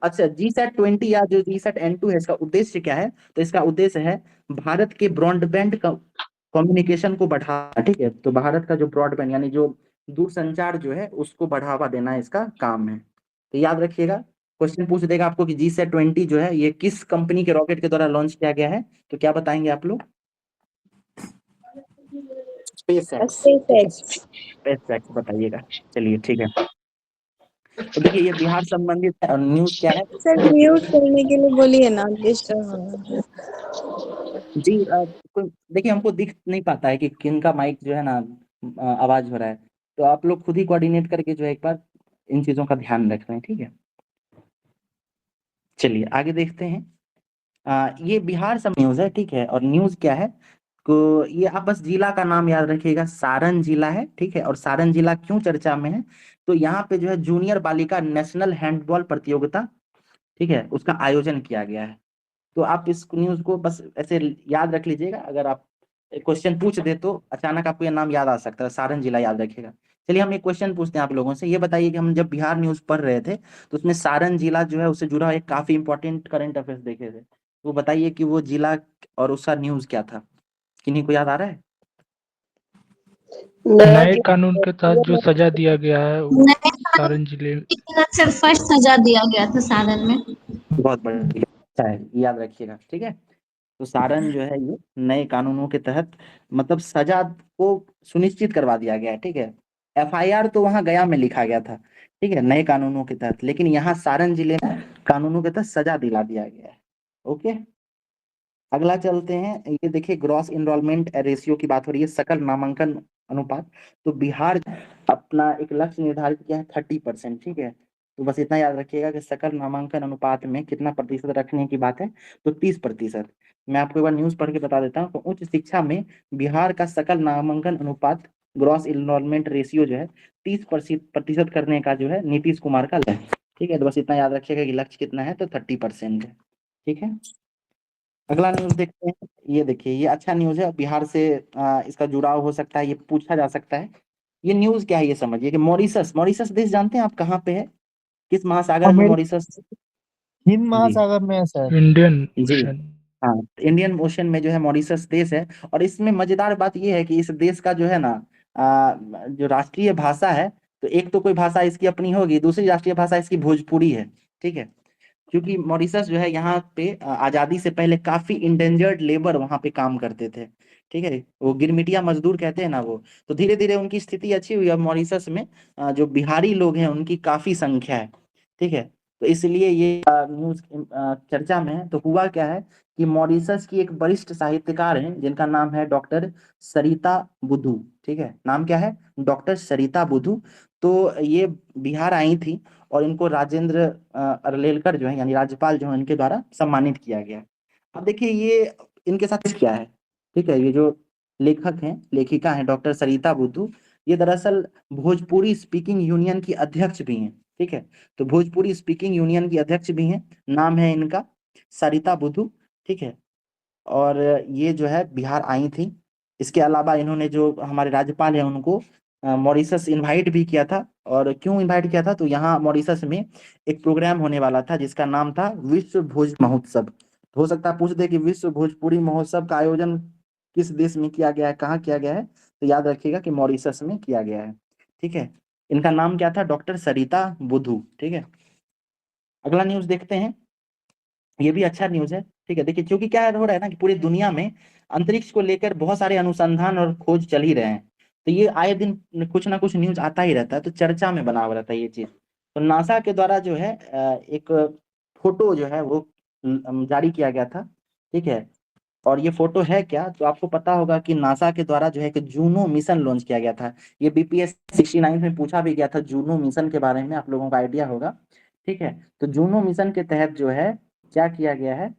अच्छा, GSAT-20 या जो GSAT-N2 है इसका उद्देश्य क्या है? तो इसका उद्देश्य है भारत के ब्रॉडबैंड कम्युनिकेशन को बढ़ाना, ठीक है। तो भारत का जो ब्रॉडबैंड यानी जो दूरसंचार जो है उसको बढ़ावा देना इसका काम है। तो याद रखिएगा, क्वेश्चन पूछ देगा आपको कि GSAT-20 जो है ये किस कंपनी के रॉकेट के द्वारा लॉन्च किया गया है, तो क्या बताएंगे आप लोग? Space x, SpaceX। Space x बताइएगा। चलिए, ठीक है। तो देखिए ये बिहार संबंधित है और न्यूज क्या है? सर म्यूट करने के लिए बोलिए ना, डिस्टर्ब हो रहा है। जी देखिए हमको दिख नहीं पाता है कि किनका माइक जो है ना आवाज हो रहा है, तो आप लोग खुद ही कोऑर्डिनेट करके जो है एक बार इन चीजों का ध्यान रख रहे हैं, ठीक है। चलिए आगे देखते हैं। ये बिहार सब न्यूज है, ठीक है। और न्यूज क्या है, तो ये आप बस जिला का नाम याद रखिएगा, सारण जिला है, ठीक है। और सारण जिला क्यों चर्चा में है, तो यहाँ पे जो है जूनियर बालिका नेशनल हैंडबॉल प्रतियोगिता, ठीक है, उसका आयोजन किया गया है। तो आप इस न्यूज को बस ऐसे याद रख लीजिएगा, अगर आप क्वेश्चन पूछ दे तो अचानक आपको ये नाम याद आ सकता है, सारण जिला याद रखिएगा। चलिए हम एक क्वेश्चन पूछते हैं आप लोगों से, ये बताइए कि हम जब बिहार न्यूज पढ़ रहे थे तो उसमें सारण जिला जो है उससे जुड़ा एक काफी इंपॉर्टेंट करंट अफेयर्स देखे थे, वो बताइए कि वो जिला और उसका न्यूज क्या था, किन्हीं को याद आ रहा है? नए कानून के तहत जो सजा दिया गया है वो सारण जिले से फर्स्ट सजा दिया गया था सारण में। बहुत बढ़िया, अच्छा है, याद रखिएगा, ठीक है। तो सारण जो है ये नए कानूनों के तहत मतलब सजा को सुनिश्चित करवा दिया गया है, ठीक है। एफआईआर तो वहां गया में लिखा गया था, ठीक है, नए कानूनों के तहत, लेकिन यहाँ सारण जिले में कानूनों के तहत सजा दिला दिया गया है। ओके, अगला चलते हैं। ये देखिए ग्रॉस इनरोलमेंट रेशियो की बात हो रही है, सकल नामांकन अनुपात। तो बिहार अपना एक लक्ष्य निर्धारित किया है 30%, ठीक है। तो बस इतना याद रखिएगा कि सकल नामांकन अनुपात में कितना प्रतिशत रखने की बात है, तो 30%। मैं आपको एक बार न्यूज पढ़ के बता देता हूँ। तो उच्च शिक्षा में बिहार का सकल नामांकन अनुपात ग्रॉस इनरोलमेंट रेशियो जो है 30% करने का जो है नीतीश कुमार का लक्ष्य, ठीक है। तो बस इतना याद रखिएगा कि लक्ष्य कितना है, तो 30% है, ठीक है। अगला न्यूज देखते हैं। ये देखिए ये अच्छा न्यूज है, बिहार से इसका जुड़ाव हो सकता है, ये पूछा जा सकता है। ये न्यूज क्या है ये समझिए कि मॉरिशस, मॉरिशस देश जानते हैं आप कहाँ पे है, किस महासागर में अमेरिका मॉरिशस? हिंद जी महासागर में है सर। इंडियन जी ओशन। हाँ, इंडियन ओशन में जो है मॉरिशस देश है। और इसमें मजेदार बात ये है कि इस देश का जो है ना जो राष्ट्रीय भाषा है, तो एक तो कोई भाषा इसकी अपनी होगी, दूसरी राष्ट्रीय भाषा इसकी भोजपुरी है, ठीक है। क्योंकि मॉरिशस जो है यहाँ पे आजादी से पहले काफी इंडेंजर्ड लेबर वहाँ पे काम करते थे, ठीक है, वो गिरमिटिया मजदूर कहते हैं ना वो। तो धीरे धीरे उनकी स्थिति अच्छी हुई, अब मॉरिशस में जो बिहारी लोग हैं उनकी काफी संख्या है, ठीक है। तो इसलिए ये न्यूज चर्चा में है। तो हुआ क्या है कि मॉरिशस की एक वरिष्ठ साहित्यकार हैं जिनका नाम है डॉक्टर सरिता बुधू, ठीक है, नाम क्या है, डॉक्टर सरिता बुधू। तो ये बिहार आई थी और इनको राजेंद्र अरलेलकर जो है यानी राज्यपाल जो है इनके द्वारा सम्मानित किया गया। अब देखिए ये इनके साथ क्या है, ठीक है। ये जो लेखक हैं, लेखिका हैं डॉक्टर सरिता बुद्धू, ये दरअसल भोजपुरी स्पीकिंग यूनियन की अध्यक्ष भी हैं, ठीक है। तो भोजपुरी स्पीकिंग यूनियन की अध्यक्ष भी हैं, नाम है इनका सरिता बुद्धू, ठीक है। और ये जो है बिहार आई थी। इसके अलावा इन्होंने जो हमारे राज्यपाल हैं उनको मॉरिशस इनवाइट भी किया था। और क्यों इनवाइट किया था, तो यहाँ मॉरिशस में एक प्रोग्राम होने वाला था जिसका नाम था विश्व भोज महोत्सव। हो सकता है पूछ दे कि विश्व भोजपुरी महोत्सव का आयोजन किस देश में किया गया है, कहाँ किया गया है, तो याद रखिएगा कि मॉरिशस में किया गया है, ठीक है। इनका नाम क्या था, डॉक्टर सरिता बुधू, ठीक है। अगला न्यूज देखते हैं। ये भी अच्छा न्यूज है, ठीक है। देखिए क्योंकि क्या हो रहा है ना कि पूरी दुनिया में अंतरिक्ष को लेकर बहुत सारे अनुसंधान और खोज चल ही रहे हैं। तो ये आए दिन कुछ ना कुछ न्यूज आता ही रहता है, तो चर्चा में बना हुआ रहता है ये चीज। तो नासा के द्वारा जो है एक फोटो जो है वो जारी किया गया था, ठीक है। और ये फोटो है क्या, तो आपको पता होगा कि नासा के द्वारा जो है कि जूनो मिशन लॉन्च किया गया था। ये बीपीएस 69 में पूछा भी गया था जूनो मिशन के बारे में, आप लोगों का आइडिया होगा, ठीक है। तो जूनो मिशन के तहत जो है क्या किया गया है,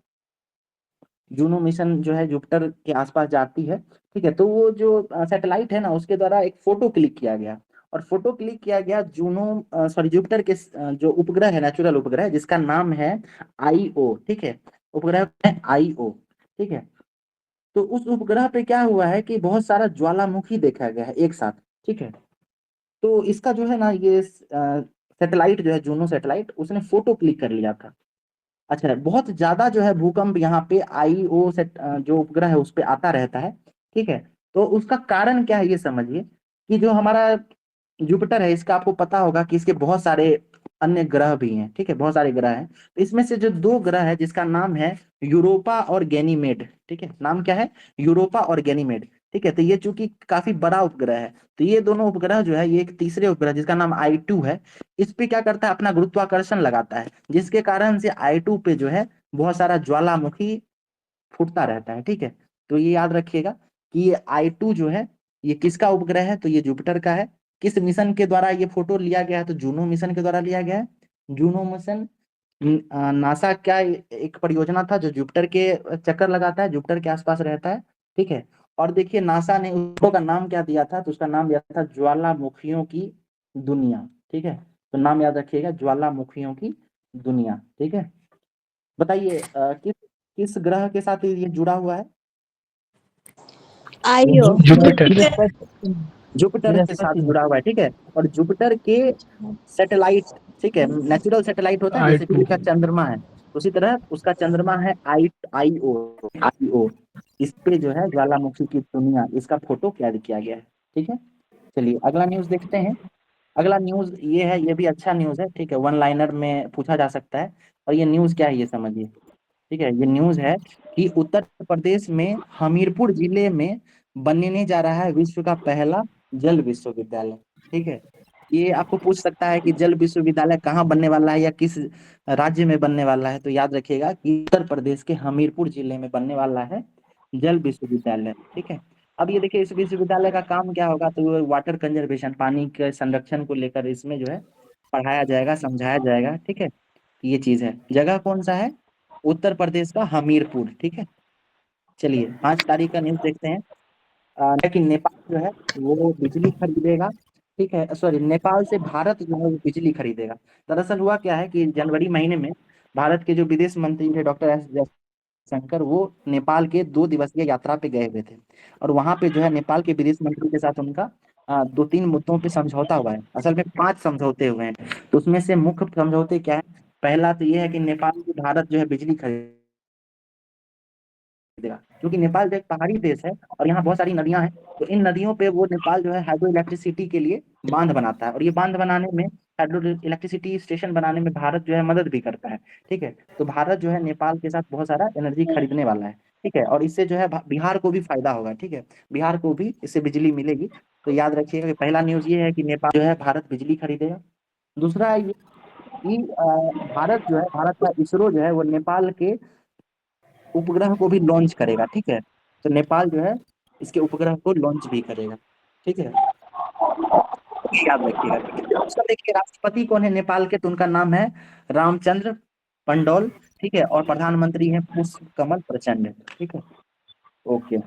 जूनो मिशन जो है जुपिटर के आसपास जाती है, ठीक है। तो वो जो सैटेलाइट है ना उसके द्वारा एक फोटो क्लिक किया गया, और फोटो क्लिक किया गया जूनो सॉरी जुपिटर के जो उपग्रह है, नेचुरल उपग्रह जिसका नाम है आईओ, ठीक है, उपग्रह है आईओ, ठीक है। तो उस उपग्रह पे क्या हुआ है कि बहुत सारा ज्वालामुखी देखा गया है एक साथ, ठीक है। तो इसका जो है ना ये सैटेलाइट जो है जूनो सैटेलाइट उसने फोटो क्लिक कर लिया था। अच्छा, बहुत ज्यादा जो है भूकंप यहाँ पे आईओ से जो उपग्रह है उस पे आता रहता है, ठीक है। तो उसका कारण क्या है ये समझिए कि जो हमारा जुपिटर है इसका आपको पता होगा कि इसके बहुत सारे अन्य ग्रह भी हैं, ठीक है, बहुत सारे ग्रह हैं। तो इसमें से जो दो ग्रह है जिसका नाम है यूरोपा और गैनीमेड, ठीक है, नाम क्या है, यूरोपा और गैनीमेड। ठीक है, तो ये चूंकि काफी बड़ा उपग्रह है, तो ये दोनों उपग्रह जो है, ये एक तीसरे उपग्रह जिसका नाम I2 है, इस पे क्या करता है, अपना गुरुत्वाकर्षण लगाता है, जिसके कारण से I2 पे जो है बहुत सारा ज्वालामुखी फूटता रहता है। ठीक है, तो ये याद रखिएगा कि ये I2 जो है, ये किसका उपग्रह है, तो ये जुपिटर का है। किस मिशन के द्वारा ये फोटो लिया गया है, तो जूनो मिशन के द्वारा लिया गया है। जूनो मिशन नासा का एक परियोजना था जो जुपिटर के चक्कर लगाता है, जुपिटर के आसपास रहता है। ठीक है, और देखिए नासा ने उसको का नाम क्या दिया था, तो उसका नाम दिया था ज्वालामुखियों की दुनिया। ठीक है, तो नाम याद रखिएगा, ज्वालामुखियों की दुनिया। ठीक है, बताइए किस किस ग्रह के साथ ये जुड़ा हुआ है? आयो जुपिटर। जुपिटर के साथ जुड़ा हुआ है। ठीक है, और जुपिटर के सैटेलाइट, ठीक है, नेचुरल सैटेलाइट होता है जैसे I2 पृथ्वी का चंद्रमा है, उसी तरह उसका चंद्रमा है आईओ। इस पे जो है ज्वालामुखी की दुनिया, इसका फोटो कैद किया गया है। ठीक है, चलिए अगला न्यूज देखते हैं। अगला न्यूज ये है, ये भी अच्छा न्यूज है। ठीक है, वन लाइनर में पूछा जा सकता है, और ये न्यूज क्या है ये समझिए। ठीक है, ये न्यूज है कि उत्तर प्रदेश में हमीरपुर जिले में बनने जा रहा है विश्व का पहला जल विश्वविद्यालय। ठीक है, ये आपको पूछ सकता है कि जल विश्वविद्यालय कहाँ बनने वाला है या किस राज्य में बनने वाला है, तो याद रखिएगा कि उत्तर प्रदेश के हमीरपुर जिले में बनने वाला है जल विश्वविद्यालय। ठीक है, अब ये देखिए इस विश्वविद्यालय का काम क्या होगा, तो वाटर कंजर्वेशन, पानी के संरक्षण को लेकर इसमें जो है पढ़ाया जाएगा, समझाया जाएगा। ठीक है, ये चीज है। जगह कौन सा है, उत्तर प्रदेश का हमीरपुर। ठीक है, चलिए 5 तारीख का न्यूज देखते हैं। लेकिन नेपाल जो है वो बिजली खरीदेगा। ठीक है, सॉरी, नेपाल से भारत जो है वो बिजली खरीदेगा। दरअसल हुआ क्या है कि जनवरी महीने में भारत के जो विदेश मंत्री थे डॉक्टर एस जयशंकर, वो नेपाल के 2 दिवसीय यात्रा पे गए हुए थे, और वहां पे जो है नेपाल के विदेश मंत्री के साथ उनका 2-3 मुद्दों पे समझौता हुआ है। असल में 5 समझौते हुए हैं, तो उसमें से मुख्य समझौते क्या है। पहला तो ये है कि नेपाल से भारत जो है बिजली खरीदेगा, क्योंकि नेपाल जो एक पहाड़ी देश है और यहाँ बहुत सारी नदियां हैं, तो इन नदियों पे वो नेपाल जो है हाइड्रो इलेक्ट्रिसिटी के लिए बांध बनाता है, और ये बांध बनाने में, हाइड्रो इलेक्ट्रिसिटी स्टेशन बनाने में भारत जो है मदद भी करता है। ठीक है, तो भारत जो है नेपाल के साथ बहुत सारा एनर्जी खरीदने वाला है। ठीक है, और इससे जो है बिहार को भी फायदा होगा। ठीक है, बिहार को भी इससे बिजली मिलेगी। तो याद रखिएगा कि पहला न्यूज ये है कि नेपाल जो है भारत बिजली खरीदेगा। दूसरा ये कि भारत जो है, भारत का इसरो जो है वो नेपाल के उपग्रह को भी लॉन्च करेगा। ठीक है, तो नेपाल जो है इसके उपग्रह को लॉन्च भी करेगा। ठीक है, याद रखिएगा। ठीक है, उसका देखिए राष्ट्रपति कौन है नेपाल के, तो उनका नाम है रामचंद्र पंडौल। ठीक है, और प्रधानमंत्री है पुष्प कमल प्रचंड। ठीक है, ओके।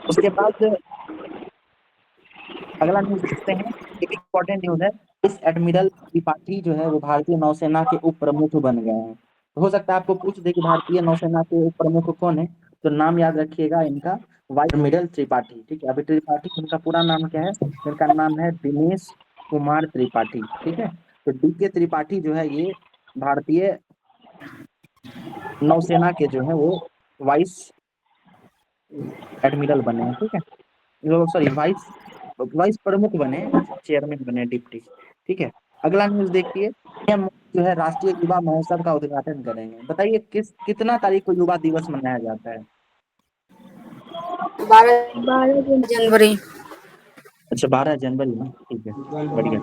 उसके बाद अगला न्यूज देखते हैं, एक इम्पोर्टेंट न्यूज है। इस एडमिरल त्रिपाठी जो है वो भारतीय नौसेना के उप प्रमुख बन गए हैं। तो हो सकता है आपको पूछ दे कि भारतीय नौसेना के उप प्रमुख कौन है, तो नाम याद रखिएगा इनका, वाइस एडमिरल त्रिपाठी। ठीक है, अभी त्रिपाठी इनका पूरा नाम क्या है, इनका नाम है दिनेश कुमार त्रिपाठी। ठीक है, तो DK त्रिपाठी जो है ये भारतीय नौसेना के जो है वो वाइस एडमिरल बने हैं। ठीक है, सॉरी, वाइस वाइस प्रमुख बने, चेयरमैन बने, डिप्टी। ठीक है, अगला न्यूज देखिए। PM जो है राष्ट्रीय युवा महोत्सव का उद्घाटन करेंगे। बताइए कितना तारीख को युवा दिवस मनाया जाता है? 12 जनवरी। अच्छा, 12 जनवरी में। ठीक है, बढ़िया।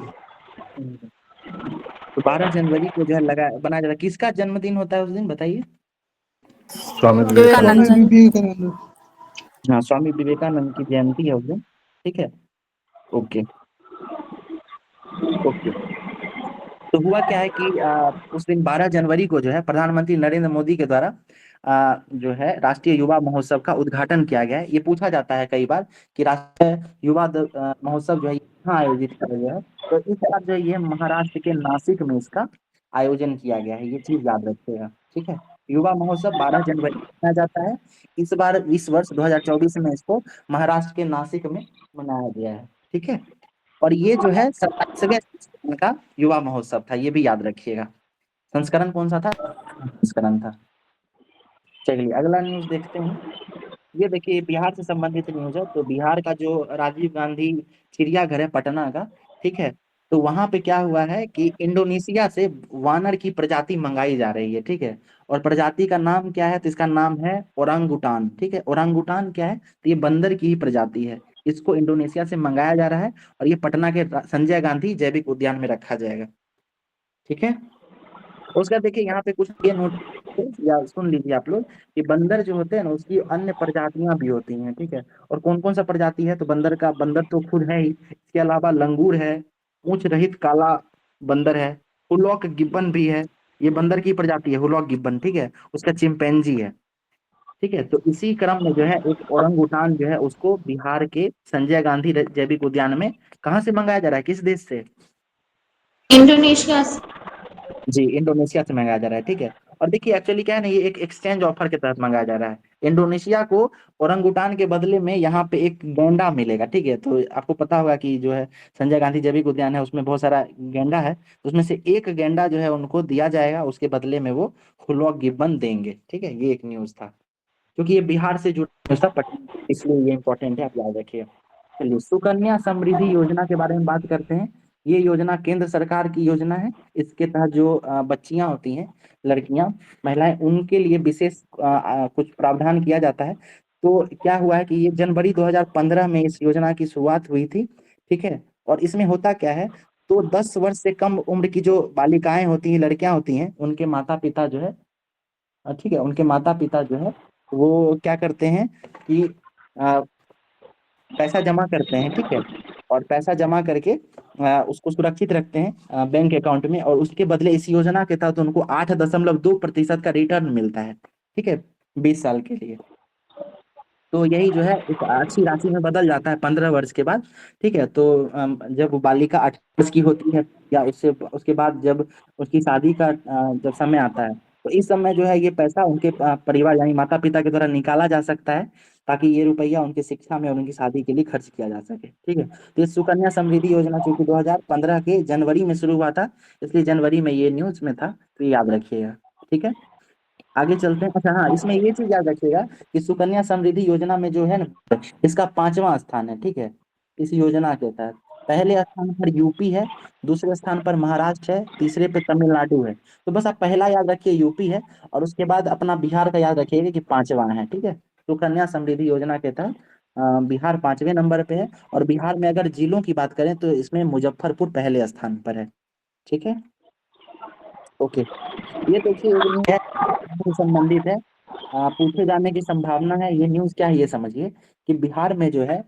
तो 12 जनवरी को जो है बनाया जाता है। किसका जन्मदिन होता है उस दिन, बताइए? विवेकानंद। हाँ, स्वामी विवेकानंद की जयंती है उस दिन। ठीक है, ओके ओके। तो हुआ क्या है कि उस दिन 12 जनवरी को जो है प्रधानमंत्री नरेंद्र मोदी के द्वारा जो है राष्ट्रीय युवा महोत्सव का उद्घाटन किया गया है। ये पूछा जाता है कई बार कि राष्ट्रीय युवा महोत्सव जो है कहाँ आयोजित किया गया है, तो इस बार जो है ये महाराष्ट्र के नासिक में इसका आयोजन किया गया है। ये चीज याद रखिएगा। ठीक है, युवा महोत्सव 12 जनवरी को मनाया जाता है। इस बार इस वर्ष 2024 में इसको महाराष्ट्र के नासिक में मनाया गया है। ठीक है, और ये जो है 27वें संस्करण का युवा महोत्सव था, ये भी याद रखिएगा। संस्करण कौन सा था? संस्करण था। चलिए अगला न्यूज देखते हैं। ये देखिए बिहार से संबंधित न्यूज है। तो बिहार का जो राजीव गांधी चिड़ियाघर है पटना का, ठीक है, तो वहां पे क्या हुआ है कि इंडोनेशिया से वानर की प्रजाति मंगाई जा रही है, ठीक है। और प्रजाति का नाम क्या है? तो इसका नाम है ओरंगुटान, ठीक है। ओरंगुटान क्या है? तो ये बंदर की ही प्रजाति है। इसको इंडोनेशिया से मंगाया जा रहा है और ये पटना के संजय गांधी जैविक उद्यान में रखा जाएगा, ठीक है। उसका देखिए यहाँ पे कुछ ये नोट या सुन लीजिए आप लोग कि बंदर जो होते हैं ना उसकी अन्य प्रजातियां भी होती हैं, ठीक है। और कौन कौन सा प्रजाति है? तो बंदर तो खुद है ही, इसके अलावा लंगूर है, पूंछ रहित काला बंदर है, हुलॉक गिब्बन भी है। ये बंदर की प्रजाति है हुलॉक गिब्बन, ठीक है। उसका चिंपैंजी है, ठीक है। तो इसी क्रम में जो है एक ओरंगुटान जो है उसको बिहार के संजय गांधी जैविक उद्यान में कहाँ से मंगाया जा रहा है? किस देश से? इंडोनेशिया से। जी, इंडोनेशिया से मंगाया जा रहा है, ठीक है। और देखिए एक्चुअली क्या है ना, ये एक एक्सचेंज ऑफर के तहत मंगाया जा रहा है। इंडोनेशिया को ओरंगुटान के बदले में यहाँ पे एक गैंडा मिलेगा, ठीक है। तो आपको पता होगा कि जो है संजय गांधी जैविक उद्यान है उसमें बहुत सारा गैंडा है, तो उसमें से एक गैंडा जो है उनको दिया जाएगा, उसके बदले में वो हुलॉक गिब्बन देंगे, ठीक है। ये एक न्यूज था, क्योंकि ये बिहार से जुड़ा न्यूज था, इसलिए ये इंपॉर्टेंट है, आप याद रखिए। चलिए, सुकन्या समृद्धि योजना के बारे में बात करते हैं। ये योजना केंद्र सरकार की योजना है। इसके तहत जो बच्चियां होती हैं, लड़कियां, महिलाएं, उनके लिए विशेष कुछ प्रावधान किया जाता है। तो क्या हुआ है कि ये जनवरी 2015 में इस योजना की शुरुआत हुई थी, ठीक है। और इसमें होता क्या है, तो 10 वर्ष से कम उम्र की जो बालिकाएं होती हैं, लड़कियां होती हैं, उनके माता पिता जो है ठीक है, उनके माता पिता जो है वो क्या करते हैं कि अ, पैसा जमा करते हैं, ठीक है। और पैसा जमा करके उसको सुरक्षित रखते हैं बैंक अकाउंट में, और उसके बदले इस योजना के तहत उनको 8.2% का रिटर्न मिलता है, ठीक है, 20 साल के लिए। तो यही जो है एक अच्छी राशि में बदल जाता है 15 वर्ष के बाद, ठीक है। तो जब वो बालिका 18 वर्ष की होती है या उससे उसके बाद जब उसकी शादी का जब समय आता है, तो इस समय जो है ये पैसा उनके परिवार यानी माता पिता के द्वारा निकाला जा सकता है, ताकि ये रुपया उनकी शिक्षा में और उनकी शादी के लिए खर्च किया जा सके, ठीक है। तो ये सुकन्या समृद्धि योजना चूंकि 2015 के जनवरी में शुरू हुआ था, इसलिए जनवरी में ये न्यूज में था, तो ये याद रखिएगा, ठीक है। आगे चलते हैं। अच्छा हाँ, इसमें ये चीज याद रखिएगा कि सुकन्या समृद्धि योजना में जो है ना, इसका 5वां स्थान है, ठीक है। इस योजना के तहत पहले स्थान पर यूपी है, दूसरे स्थान पर महाराष्ट्र है, तीसरे पे तमिलनाडु है। तो बस आप पहला याद रखिए यूपी है, और उसके बाद अपना बिहार का याद रखिएगा कि 5वां है, ठीक है। सुकन्या समृद्धि योजना के तहत बिहार 5वें नंबर पे है। और बिहार में अगर जिलों की बात करें तो इसमें मुजफ्फरपुर पहले स्थान पर है, ठीक है। ओके, ये देखिए एक न्यूज़ है से संबंधित है, पूछे जाने की संभावना है। ये न्यूज़ क्या है ये समझिए कि बिहार में जो है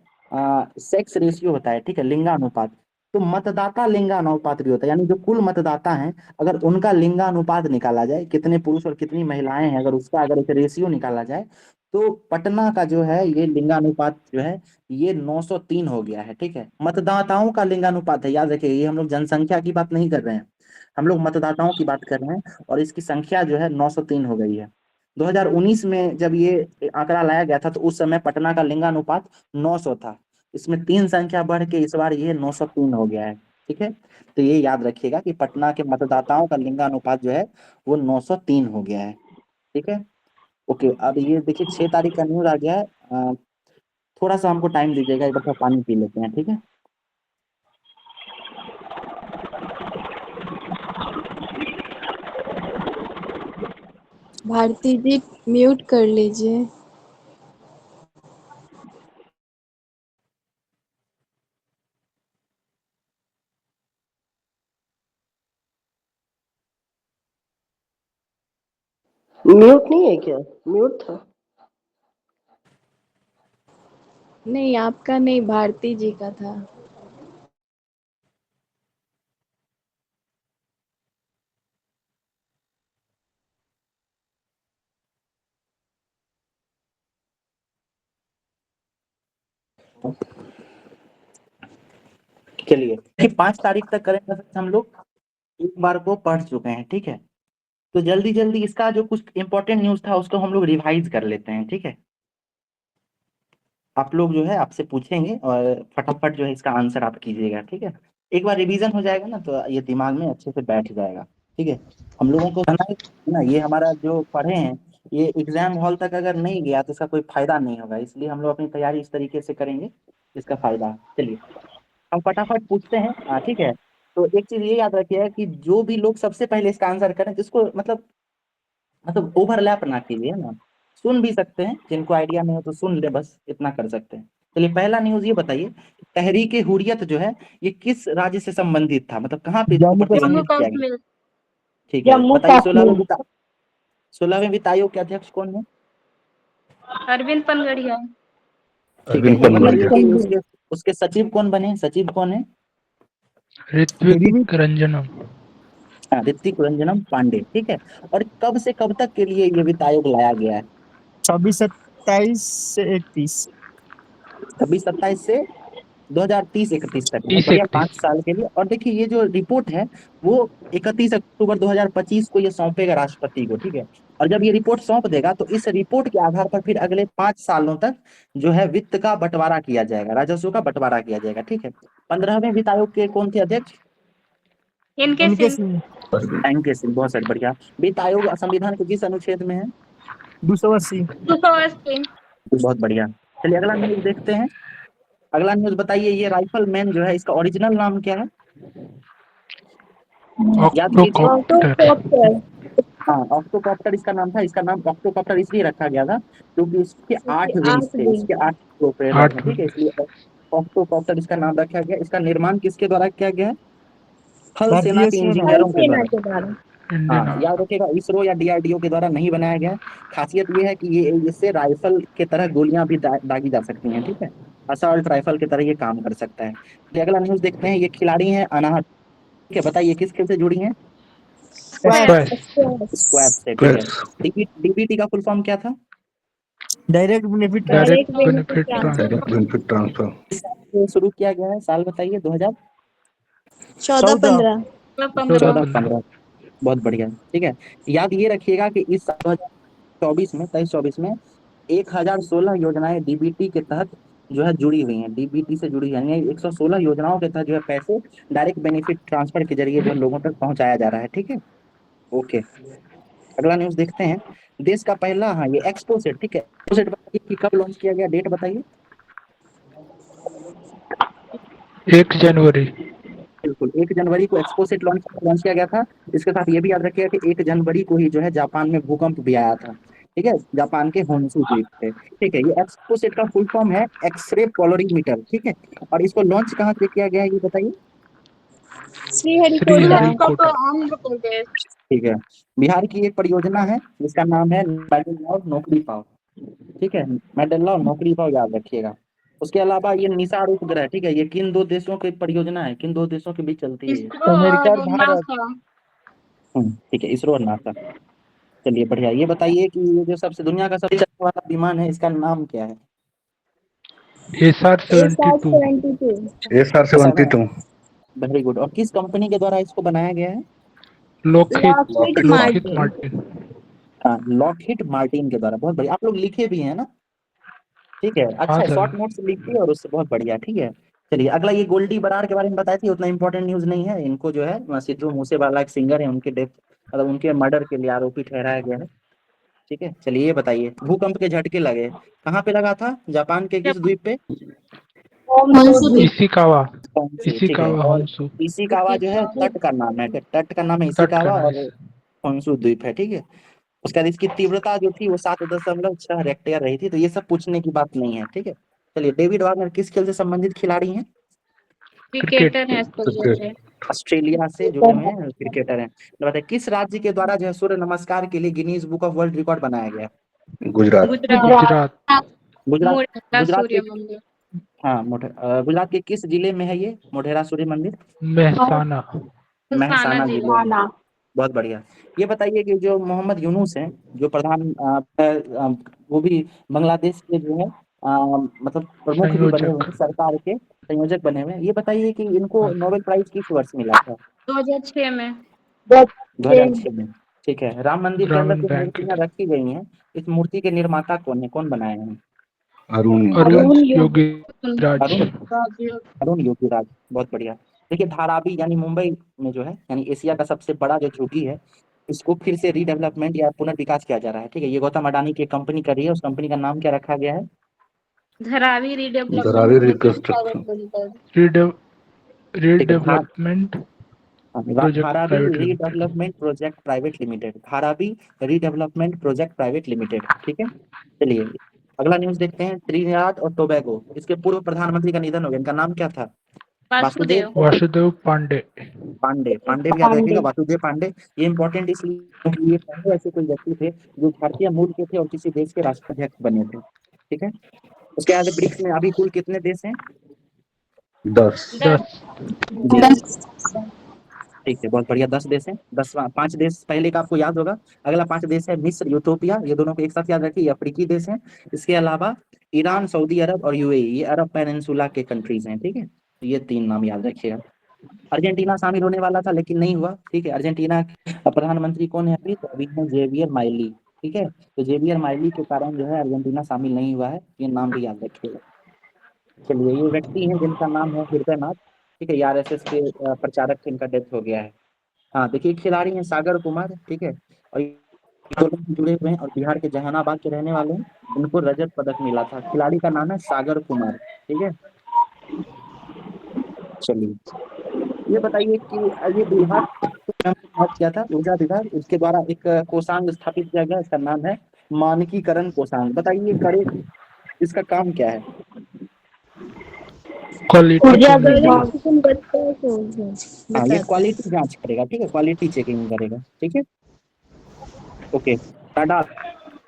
सेक्स रेशियो होता है, ठीक है, लिंगानुपात। तो मतदाता लिंगानुपात भी होता है, यानी जो कुल मतदाता हैं अगर उनका लिंगानुपात निकाला जाए, कितने पुरुष और कितनी महिलाएं हैं, अगर उसका अगर एक रेशियो निकाला जाए, तो पटना का जो है ये लिंगानुपात जो है ये 903 हो गया है, ठीक है। मतदाताओं का लिंगानुपात है, याद रखिए, ये हम लोग जनसंख्या की बात नहीं कर रहे हैं, हम लोग मतदाताओं की बात कर रहे हैं। और इसकी संख्या जो है 903 हो गई है। 2019 में जब ये आंकड़ा लाया गया था तो उस समय पटना का लिंगानुपात 900 था। इसमें 3 संख्या बढ़ के इस बार ये 903 हो गया है, ठीक है। तो ये याद रखिएगा कि पटना के मतदाताओं का लिंगानुपात जो है वो 903 हो गया है, ठीक है। ओके, अब ये देखिए 6 तारीख का न्यूज आ गया है। थोड़ा सा हमको टाइम दीजिएगा, एक बार थोड़ा पानी पी लेते हैं, ठीक है। भारती जी म्यूट कर लीजिए। म्यूट नहीं है क्या? म्यूट था। नहीं, आपका नहीं, भारती जी का था। चलिए कि 5 तारीख तक करेंगे हम लोग एक बार को पढ़ चुके हैं, ठीक है। तो जल्दी जल्दी इसका जो कुछ इंपॉर्टेंट न्यूज था उसको हम लोग रिवाइज कर लेते हैं, ठीक है। आप लोग जो है आपसे पूछेंगे और फटाफट जो है इसका आंसर आप कीजिएगा, ठीक है। एक बार रिवीजन हो जाएगा ना तो ये दिमाग में अच्छे से बैठ जाएगा, ठीक है। हम लोगों को करना है ना, ये हमारा जो पढ़े हैं ये एग्जाम हॉल तक अगर नहीं गया तो इसका कोई फायदा नहीं होगा, इसलिए हम लोग अपनी तैयारी इस तरीके से करेंगे, इसका फायदा है। चलिए हम फटाफट पूछते हैं, ठीक है। तो एक चीज ये याद रखिएगा कि जो भी लोग सबसे पहले इसका आंसर करें, जिसको मतलब ओवरलैप ना कीजिए ना, सुन भी सकते हैं, जिनको आइडिया नहीं हो तो सुन ले, बस इतना कर सकते हैं। चलिए पहला न्यूज ये बताइए, तहरीक हुरियत जो है ये किस राज्य से संबंधित था, मतलब कहाँ पे इसको जम्मू प्रतिबंधित किया गया? कश्मीर। ठीक है, जम्मू बताइए। कश्मीर। 16वें वित्त आयोग के अध्यक्ष कौन है? अरविंद पनगड़िया। ठीक है, अरविंद ये बताइए पनगड़िया। कि उसके सचिव कौन बने? सचिव कौन है? ऋत्विक रंजनम। हाँ, ऋतिक रंजनम पांडे। ठीक है, और कब से कब तक के लिए ये वित्त आयोग लाया गया है? 26, 27 से 31। 26-27 से 2030-31 तक, बहुत 30 बढ़िया, 5 31। साल के लिए। और देखिए ये जो रिपोर्ट है वो 31 अक्टूबर 2025 को ये सौंपेगा राष्ट्रपति को। ठीक है, और जब ये रिपोर्ट सौंप देगा तो इस रिपोर्ट के आधार पर फिर अगले 5 सालों तक जो है वित्त का बंटवारा किया जाएगा, राजस्व का बंटवारा किया जाएगा। ठीक है, 15वें वित्त आयोग के कौन थे अध्यक्ष? इनके इनके सिंह। एनके सिंह, बहुत सही, बढ़िया। वित्त आयोग संविधान के किस अनुच्छेद में है? 280। 280। बहुत बढ़िया। चलिए अगला न्यूज देखते हैं। अगला न्यूज बताइए, ये राइफल मैन जो है इसका ओरिजिनल नाम क्या है? याद कीजिए। ऑक्टोकॉप्टर। हाँ, ऑक्टोकॉप्टर इसका नाम था। इसका नाम ऑक्टोकॉप्टर इसलिए रखा गया था क्योंकि उसके 8 विंग्स थे, इसके 8 प्रोपेलर थे। ठीक है, इसलिए ऑक्टोकॉप्टर इसका नाम रखा गया। इसका निर्माण किसके द्वारा किया गया है? थल सेना भारतीय के सेना। इंजीनियरों के द्वारा। के द्वारा। इंडियन हाँ, याद रखिएगा, इसरो या डीआरडीओ के द्वारा नहीं बनाया गया है। खासियत ये है कि ये इससे राइफल के तरह गोलियां भी दागी जा सकती हैं। ठीक है, असॉल्ट राइफल की तरह ये काम कर सकता है। तो अगला न्यूज देखते हैं। ये खिलाड़ी हैं अनाहत। ठीक है, बताइए किस खेल से जुड़ी हैं? स्क्वैश। स्क्वैश से। ठीक है, डीबीटी का फुल फॉर्म क्या था? Direct benefit direct direct benefit transfer. Direct benefit transfer. ये शुरू किया गया है, साल बताइए। 14-15। 2014-15। बहुत बढ़िया। ठीक है, याद ये रखिएगा कि इस साल 2024 में 23-24 में 1016 योजनाएं डीबीटी के तहत जो है जुड़ी हुई हैं, डीबीटी से जुड़ी हुई हैं। 116 योजनाओं के तहत जो है पैसे डायरेक्ट बेनिफिट ट्रांसफर के जरिए जो है लोगों तक पहुंचाया जा रहा है। ठीक है, ओके। अगला न्यूज देखते हैं। देश का पहला, हाँ, ये एक्सपोसेट। ठीक है, एक्सपोसेट बताइए कि कब लॉन्च किया गया, डेट बताइए। 1 जनवरी। बिल्कुल, 1 जनवरी को एक्सपोसेट लॉन्च किया गया था। इसके साथ ये भी याद रखिएगा कि 1 जनवरी को ही जो है जापान में भूकंप भी आया था। ठीक है, जापान के होन्शु द्वीप पे। ठीक है, ये एक्सपोसेट का फुल फॉर्म है एक्सरे पोलरीमीटर। ठीक है, और इसको लॉन्च कहाँ से किया गया है ये बताइए। श्रीहरिकोटा। श्रीहरिकोटा। आंध्र प्रदेश। ठीक है, बिहार की एक परियोजना है जिसका नाम है मेडल लाओ नौकरी पाओ। ठीक है, मेडल लाओ नौकरी पाओ, याद रखिएगा। उसके अलावा ये निसार उपग्रह, ठीक है, ये किन 2 देशों की परियोजना है, किन 2 देशों के बीच चलती है ये? इसरो अमेरिका और और भारत। नासा। ठीक है, इसरो और नासा। चलिए बढ़िया। ये बताइए कि ये जो सबसे दुनिया का सबसे चलने वाला विमान है इसका नाम क्या है? SR-72। SR-72। Very good. और किस कंपनी के द्वारा इसको बनाया गया है? Lockheed Martin. मार्टिन। हाँ, लॉकहीड मार्टिन के द्वारा। बहुत बढ़िया, आप लोग लिखे भी हैं ना? ठीक है, अच्छा हाँ है, सर। शॉर्ट नोट्स लिखिए और उससे बहुत बढ़िया। ठीक है, चलिए अगला, ये गोल्डी बराड़ के बारे में बताई थी, उतना इंपॉर्टेंट न्यूज नहीं है। इनको जो है सिद्धू मूसेवाला एक सिंगर है, उनके डेथ मतलब उनके मर्डर के लिए आरोपी ठहराया गया है। ठीक है, चलिए ये बताइए, भूकंप के झटके लगे कहाँ पे लगा था? जापान के किस द्वीप पे? इशिकावा। ठीक है, इशिकावा और होन्शु। इशिकावा जो है तट का नाम है, तट का नाम है तट का इशिकावा, नाम और है। होन्शु द्वीप है। ठीक है, उसके बाद इसकी तीव्रता जो थी वो 7.6 रेक्टेयर रही थी। तो ये सब पूछने की बात नहीं है। ठीक है, चलिए, डेविड वार्नर किस खेल से संबंधित खिलाड़ी हैं? क्रिकेटर है ऑस्ट्रेलिया से जुड़े हुए हैं, क्रिकेटर हैं। तो बताइए किस राज्य के द्वारा जो है सूर्य नमस्कार के लिए Guinness book of world record बनाया गया? गुजरात। गुजरात। गुजरात के, सूर्य मंदिर। हाँ, गुजरात के किस जिले में है ये मोढेरा सूर्य मंदिर? मेहसाना। मेहसाना जिले में। बहुत बढ़िया। ये बताइए कि जो मोहम्मद यूनुस हैं, जो वो भी बांग्लादेश के जो है मतलब प्रमुख भी बने हुए हैं, सरकार के संयोजक बने हुए हैं। ये बताइए कि इनको नोबेल प्राइज किस वर्ष मिला था? 2006 में। 2006 में। ठीक है, राम मंदिर के अंदर ग्रामीण जो बैंक। मूर्तियां रखी गई हैं, इस मूर्ति के निर्माता कौन है, कौन बनाए हैं? अरुण योगीराज। अरुण योगीराज। बहुत बढ़िया। देखिए, धारावी यानी मुंबई में जो है, यानी एशिया का सबसे बड़ा जो झुग्गी है, इसको फिर से रीडेवलपमेंट या पुनर्विकास किया जा रहा है। ठीक है, ये गौतम अडानी की एक कंपनी कर रही है। उस कंपनी का नाम क्या रखा गया है? Dharavi reconstruction. Redevelopment Private Limited। Redevelopment project private limited, Dharavi redevelopment project private limited. ठीक है, चलिए अगला न्यूज देखते हैं। त्रिनिदाद और टोबैगो, इसके पूर्व प्रधानमंत्री का निधन हो गया। इनका नाम क्या था? वासुदेव वासुदेव पांडे। पांडे, पांडे भी याद रखिएगा, वासुदेव पांडे। ये इंपॉर्टेंट इसलिए क्योंकि ये पहले ऐसे कोई व्यक्ति थे जो भारतीय मूल के थे और किसी देश के राष्ट्राध्यक्ष बने थे। ठीक है, उसके बाद ब्रिक्स में अभी कुल कितने देश हैं? 10। 10। ठीक है, बहुत बढ़िया, 10 देश हैं। 5 देश पहले का आपको याद होगा। अगला 5 देश है मिस्र, यूथोपिया, ये दोनों को एक साथ याद रखिए, ये अफ्रीकी देश हैं। इसके अलावा ईरान, सऊदी अरब और यूएई, ये अरब पेनिनसुला के कंट्रीज हैं। ठीक है, तो ये 3 नाम याद रखिएगा। अर्जेंटीना शामिल होने वाला था लेकिन नहीं हुआ। ठीक है, अर्जेंटीना का प्रधानमंत्री कौन है अभी? तो अभी है जेवियर माइली। ठीक है, तो जेवियर माइली के कारण जो है अर्जेंटीना शामिल नहीं हुआ है, ये नाम भी याद रखिएगा। चलिए, ये व्यक्ति हैं जिनका नाम है हृदयनाथ। ठीक है, आरएसएस के प्रचारक थे, इनका डेथ हो गया है। हाँ, देखिए खिलाड़ी हैं सागर कुमार। ठीक है, और जुड़े हुए हैं और बिहार के जहानाबाद के रहने वाले हैं। इनको रजत पदक मिला था। खिलाड़ी का नाम है सागर कुमार। ठीक है, चलिए ये बताइए कि ये बिहार किया था ऊर्जा विभाग, उसके द्वारा एक कोषांग स्थापित किया गया, इसका नाम है मानकीकरण कोषांग। बताइए करे इसका काम क्या है? क्वालिटी। हाँ, ये क्वालिटी जांच करेगा। ठीक है, क्वालिटी चेकिंग करेगा। ठीक है, ओके। नडाल,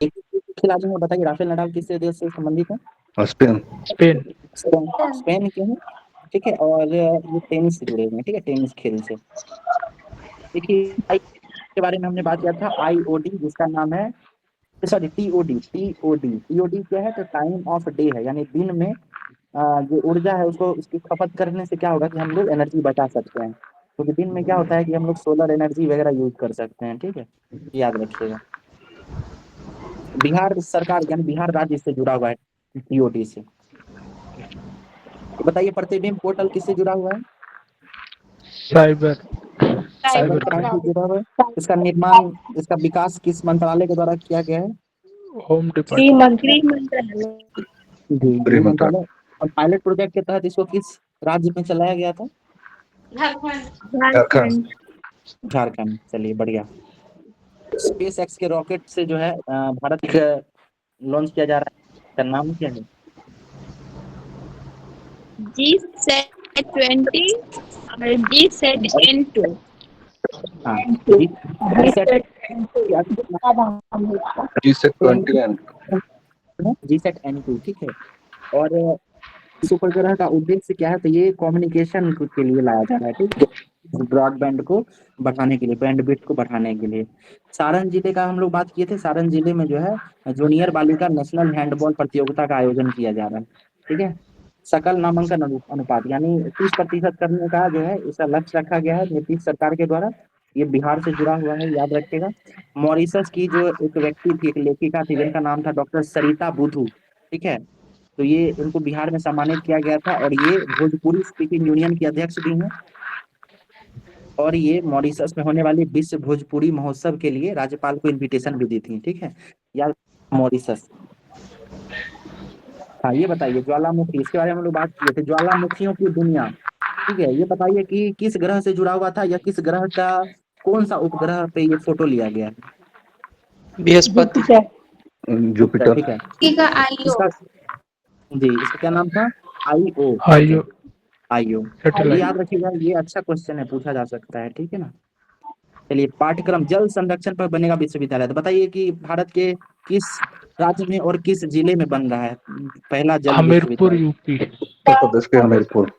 एक खिलाड़ी में बताइए राफेल नडाल किस देश से संबंधित है? स्पेन। स्पेन। स्पेन के हैं। ठीक है, और ये टेनिस से जुड़े हुए हैं। ठीक है, टेनिस खेल से। देखिए के बारे में हमने बात किया था, आईओडी जिसका नाम है, सॉरी टीओडी क्या है? तो टाइम ऑफ डे है, यानी दिन में जो ऊर्जा है उसको उसकी खपत करने से क्या होगा कि हम लोग एनर्जी बचा सकते हैं। क्योंकि दिन में क्या होता है कि हम लोग सोलर एनर्जी वगैरह यूज कर सकते हैं। ठीक है, याद रखिएगा। बिहार सरकार यानी बिहार राज्य इससे जुड़ा हुआ है टीओडी से। तो बताइए प्रतिबिंब पोर्टल किससे जुड़ा हुआ है? साइबर क्राइम से जुड़ा हुआ है। इसका निर्माण, इसका विकास किस मंत्रालय के द्वारा किया गया है? Home department. गृह मंत्रालय। और पायलट प्रोजेक्ट के तहत इसको किस राज्य में चलाया गया था? झारखंड। चलिए बढ़िया। स्पेस एक्स के रॉकेट से जो है भारत लॉन्च किया जा रहा है, इसका नाम क्या है? G-SAT-20 और G-SAT-N2। हाँ, G-SAT-N2। ठीक है, और इस उपग्रह का उद्देश्य क्या है? तो ये कम्युनिकेशन के लिए लाया जा रहा है। ठीक है, ब्रॉडबैंड को बढ़ाने के लिए, बैंडविड्थ को बढ़ाने के लिए। सारण जिले का हम लोग बात किए थे। सारण जिले में जो है जूनियर बालिका नेशनल हैंडबॉल प्रतियोगिता का आयोजन किया जा रहा है। ठीक है, सकल नामांकन अनुपात यानी 30% करने का जो है इसका लक्ष्य रखा गया है नीतीश सरकार के द्वारा। ये बिहार से जुड़ा हुआ है, याद रखिएगा। मॉरिशस की जो एक व्यक्ति थी, एक लेखिका थी, जिनका नाम था डॉक्टर सरिता बुधू। ठीक है, तो ये इनको बिहार में सम्मानित किया गया था और ये भोजपुरी स्पीकिंग यूनियन की अध्यक्ष भी हैं। और ये मॉरिशस में होने वाली विश्व भोजपुरी महोत्सव के लिए राज्यपाल को इनविटेशन भी दी थी। ठीक है, या मॉरिशस। हाँ, ये बताइए ज्वालामुखी, इसके बारे में हम लोग बात किए थे, ज्वालामुखियों की दुनिया। ठीक है, ये बताइए कि किस ग्रह से जुड़ा हुआ था या किस ग्रह का कौन सा उपग्रह पे ये फोटो लिया गया है? बृहस्पति। जुपिटर। ठीक है, IO। जी, इसका क्या नाम था? आईओ। आईओ, ये याद रखिएगा, ये अच्छा क्वेश्चन है, पूछा जा सकता है। ठीक है ना। चलिए, पाठ्यक्रम जल संरक्षण पर बनेगा विश्वविद्यालय। तो बताइए कि भारत के किस राज्य में और किस जिले में बन रहा है पहला जल हमीरपुर, विश्वविद्यालय? यूपी। उत्तर प्रदेश के हमीरपुर।